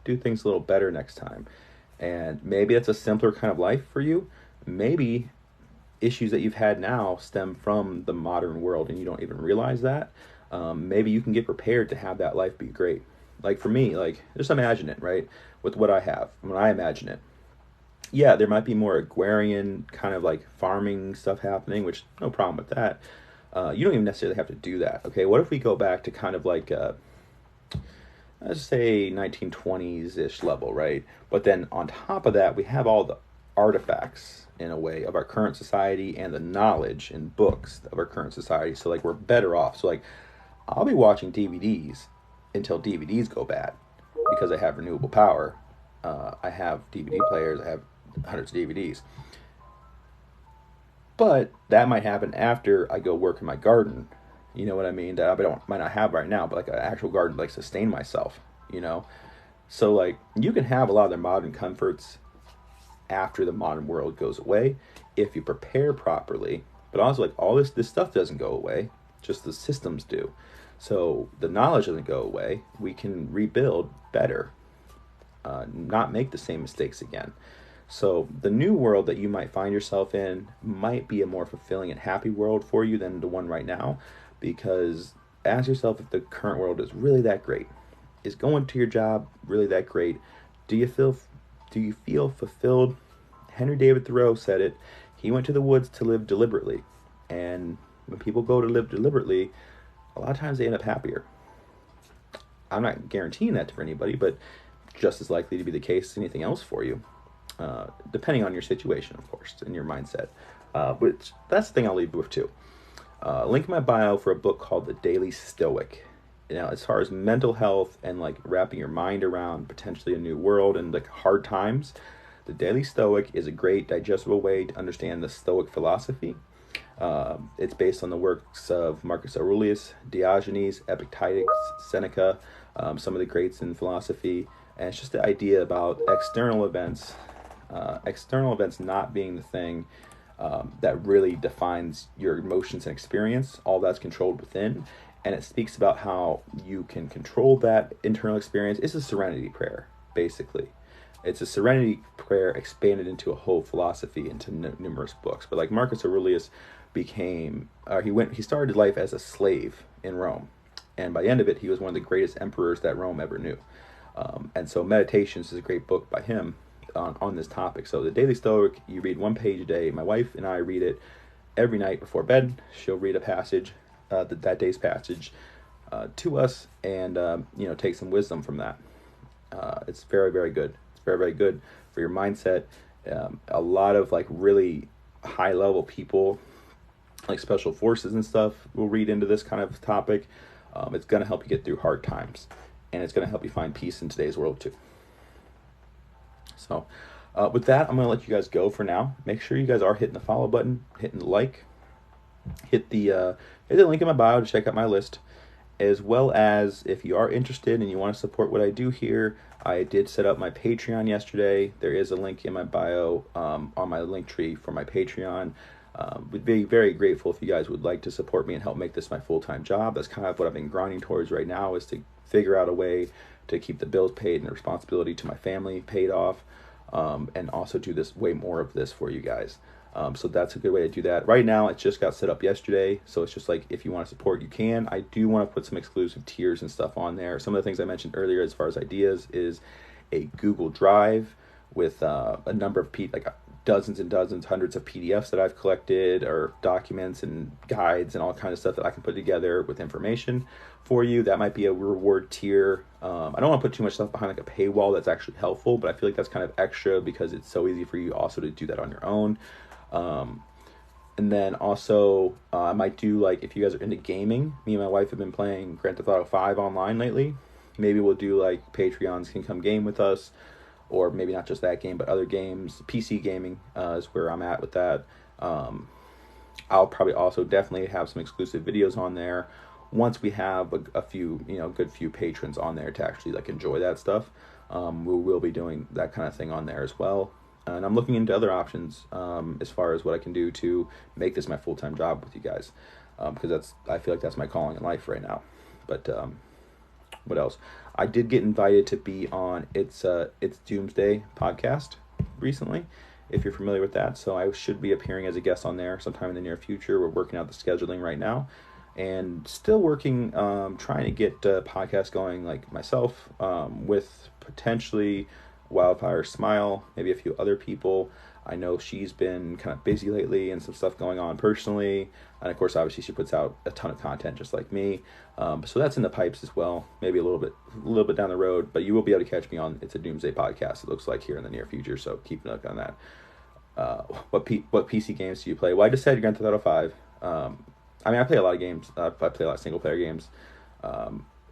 do things a little better next time. And maybe it's a simpler kind of life for you. Maybe issues that you've had now stem from the modern world and you don't even realize that. Maybe you can get prepared to have that life be great. Like for me, like just imagine it, right? With what I have, when I imagine it, yeah, there might be more agrarian kind of like farming stuff happening, which no problem with that. You don't even necessarily have to do that. Okay, what if we go back to kind of like let's say 1920s ish level, right? But then on top of that, we have all the artifacts in a way of our current society and the knowledge and books of our current society. So like we're better off. So like I'll be watching DVDs until DVDs go bad because I have renewable power. I have DVD players. I have hundreds of DVDs. But that might happen after I go work in my garden. You know what I mean? That might not have right now, but like an actual garden to like sustain myself, you know? So like you can have a lot of the modern comforts after the modern world goes away if you prepare properly. But also like all this stuff doesn't go away, just the systems do. So the knowledge doesn't go away. We can rebuild better, not make the same mistakes again. So the new world that you might find yourself in might be a more fulfilling and happy world for you than the one right now, because ask yourself if the current world is really that great. Is going to your job really that great? Do you feel fulfilled? Henry David Thoreau said it. He went to the woods to live deliberately. And when people go to live deliberately, a lot of times they end up happier. I'm not guaranteeing that for anybody, but just as likely to be the case as anything else for you. Depending on your situation, of course, and your mindset. Which that's the thing I'll leave you with too. Link in my bio for a book called The Daily Stoic. Now, as far as mental health and like wrapping your mind around potentially a new world and like hard times, The Daily Stoic is a great digestible way to understand the Stoic philosophy. It's based on the works of Marcus Aurelius, Diogenes, Epictetus, Seneca, some of the greats in philosophy, and it's just the idea about external events not being the thing that really defines your emotions and experience. All that's controlled within, and it speaks about how you can control that internal experience. It's a serenity prayer, basically. It's a serenity prayer expanded into a whole philosophy, into numerous books. But like Marcus Aurelius he started life as a slave in Rome, and by the end of it, he was one of the greatest emperors that Rome ever knew. And so Meditations is a great book by him on this topic. So the Daily Stoic, you read one page a day. My wife and I read it every night before bed. She'll read a passage, that day's passage, to us, and take some wisdom from that. It's very, very good. It's very, very good for your mindset. A lot of like really high level people, like special forces and stuff, will read into this kind of topic. It's going to help you get through hard times, and it's going to help you find peace in today's world too. So with that, I'm going to let you guys go for now. Make sure you guys are hitting the follow button, hitting the like, hit the link in my bio to check out my list, as well as if you are interested and you want to support what I do here, I did set up my Patreon yesterday. There is a link in my bio on my link tree for my Patreon. Would be very grateful if you guys would like to support me and help make this my full-time job. That's kind of what I've been grinding towards right now, is to figure out a way to keep the bills paid and the responsibility to my family paid off, and also do this way more of this for you guys. So that's a good way to do that. Right now, it just got set up yesterday, so it's just like if you want to support, you can. I do want to put some exclusive tiers and stuff on there. Some of the things I mentioned earlier as far as ideas is a Google Drive with a number of dozens and dozens, hundreds of PDFs that I've collected, or documents and guides and all kinds of stuff that I can put together with information for you. That might be a reward tier. I don't want to put too much stuff behind like a paywall that's actually helpful, but I feel like that's kind of extra because it's so easy for you also to do that on your own. And then also I might do, like, if you guys are into gaming, me and my wife have been playing Grand Theft Auto 5 online lately. Maybe we'll do like Patreons can come game with us, or maybe not just that game, but other games. PC gaming is where I'm at with that. I'll probably also definitely have some exclusive videos on there once we have a few, good few patrons on there to actually like enjoy that stuff. We will be doing that kind of thing on there as well. And I'm looking into other options as far as what I can do to make this my full-time job with you guys, because I feel like that's my calling in life right now. But What else? I did get invited to be on It's Doomsday podcast recently, if you're familiar with that. So I should be appearing as a guest on there sometime in the near future. We're working out the scheduling right now, and still working, trying to get podcasts going like myself, with potentially Wildfire Smile, maybe a few other people. I know she's been kind of busy lately and some stuff going on personally. And of course, obviously, she puts out a ton of content just like me. So that's in the pipes as well. Maybe a little bit down the road. But you will be able to catch me on It's a Doomsday podcast, it looks like, here in the near future. So keep an eye on that. What PC games do you play? Well, I just said Grand Theft Auto 5. I mean, I play a lot of games. I play a lot of single player games.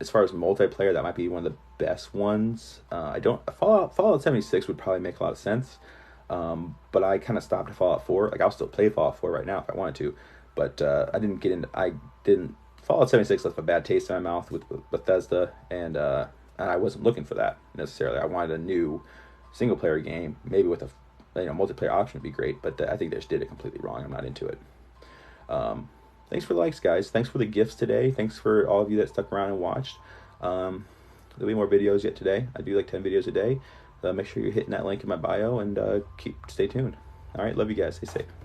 As far as multiplayer, that might be one of the best ones. I don't Fallout 76 would probably make a lot of sense. But I kind of stopped at Fallout 4. Like, I'll still play Fallout 4 right now if I wanted to, but Fallout 76 left a bad taste in my mouth with Bethesda, and I wasn't looking for that necessarily. I wanted a new single player game, maybe with a multiplayer option would be great, but I think they just did it completely wrong. I'm not into it. Thanks for the likes, guys. Thanks for the gifts today. Thanks for all of you that stuck around and watched. There'll be more videos yet today. I do like 10 videos a day. Make sure you're hitting that link in my bio, and stay tuned. All right, love you guys. Stay safe.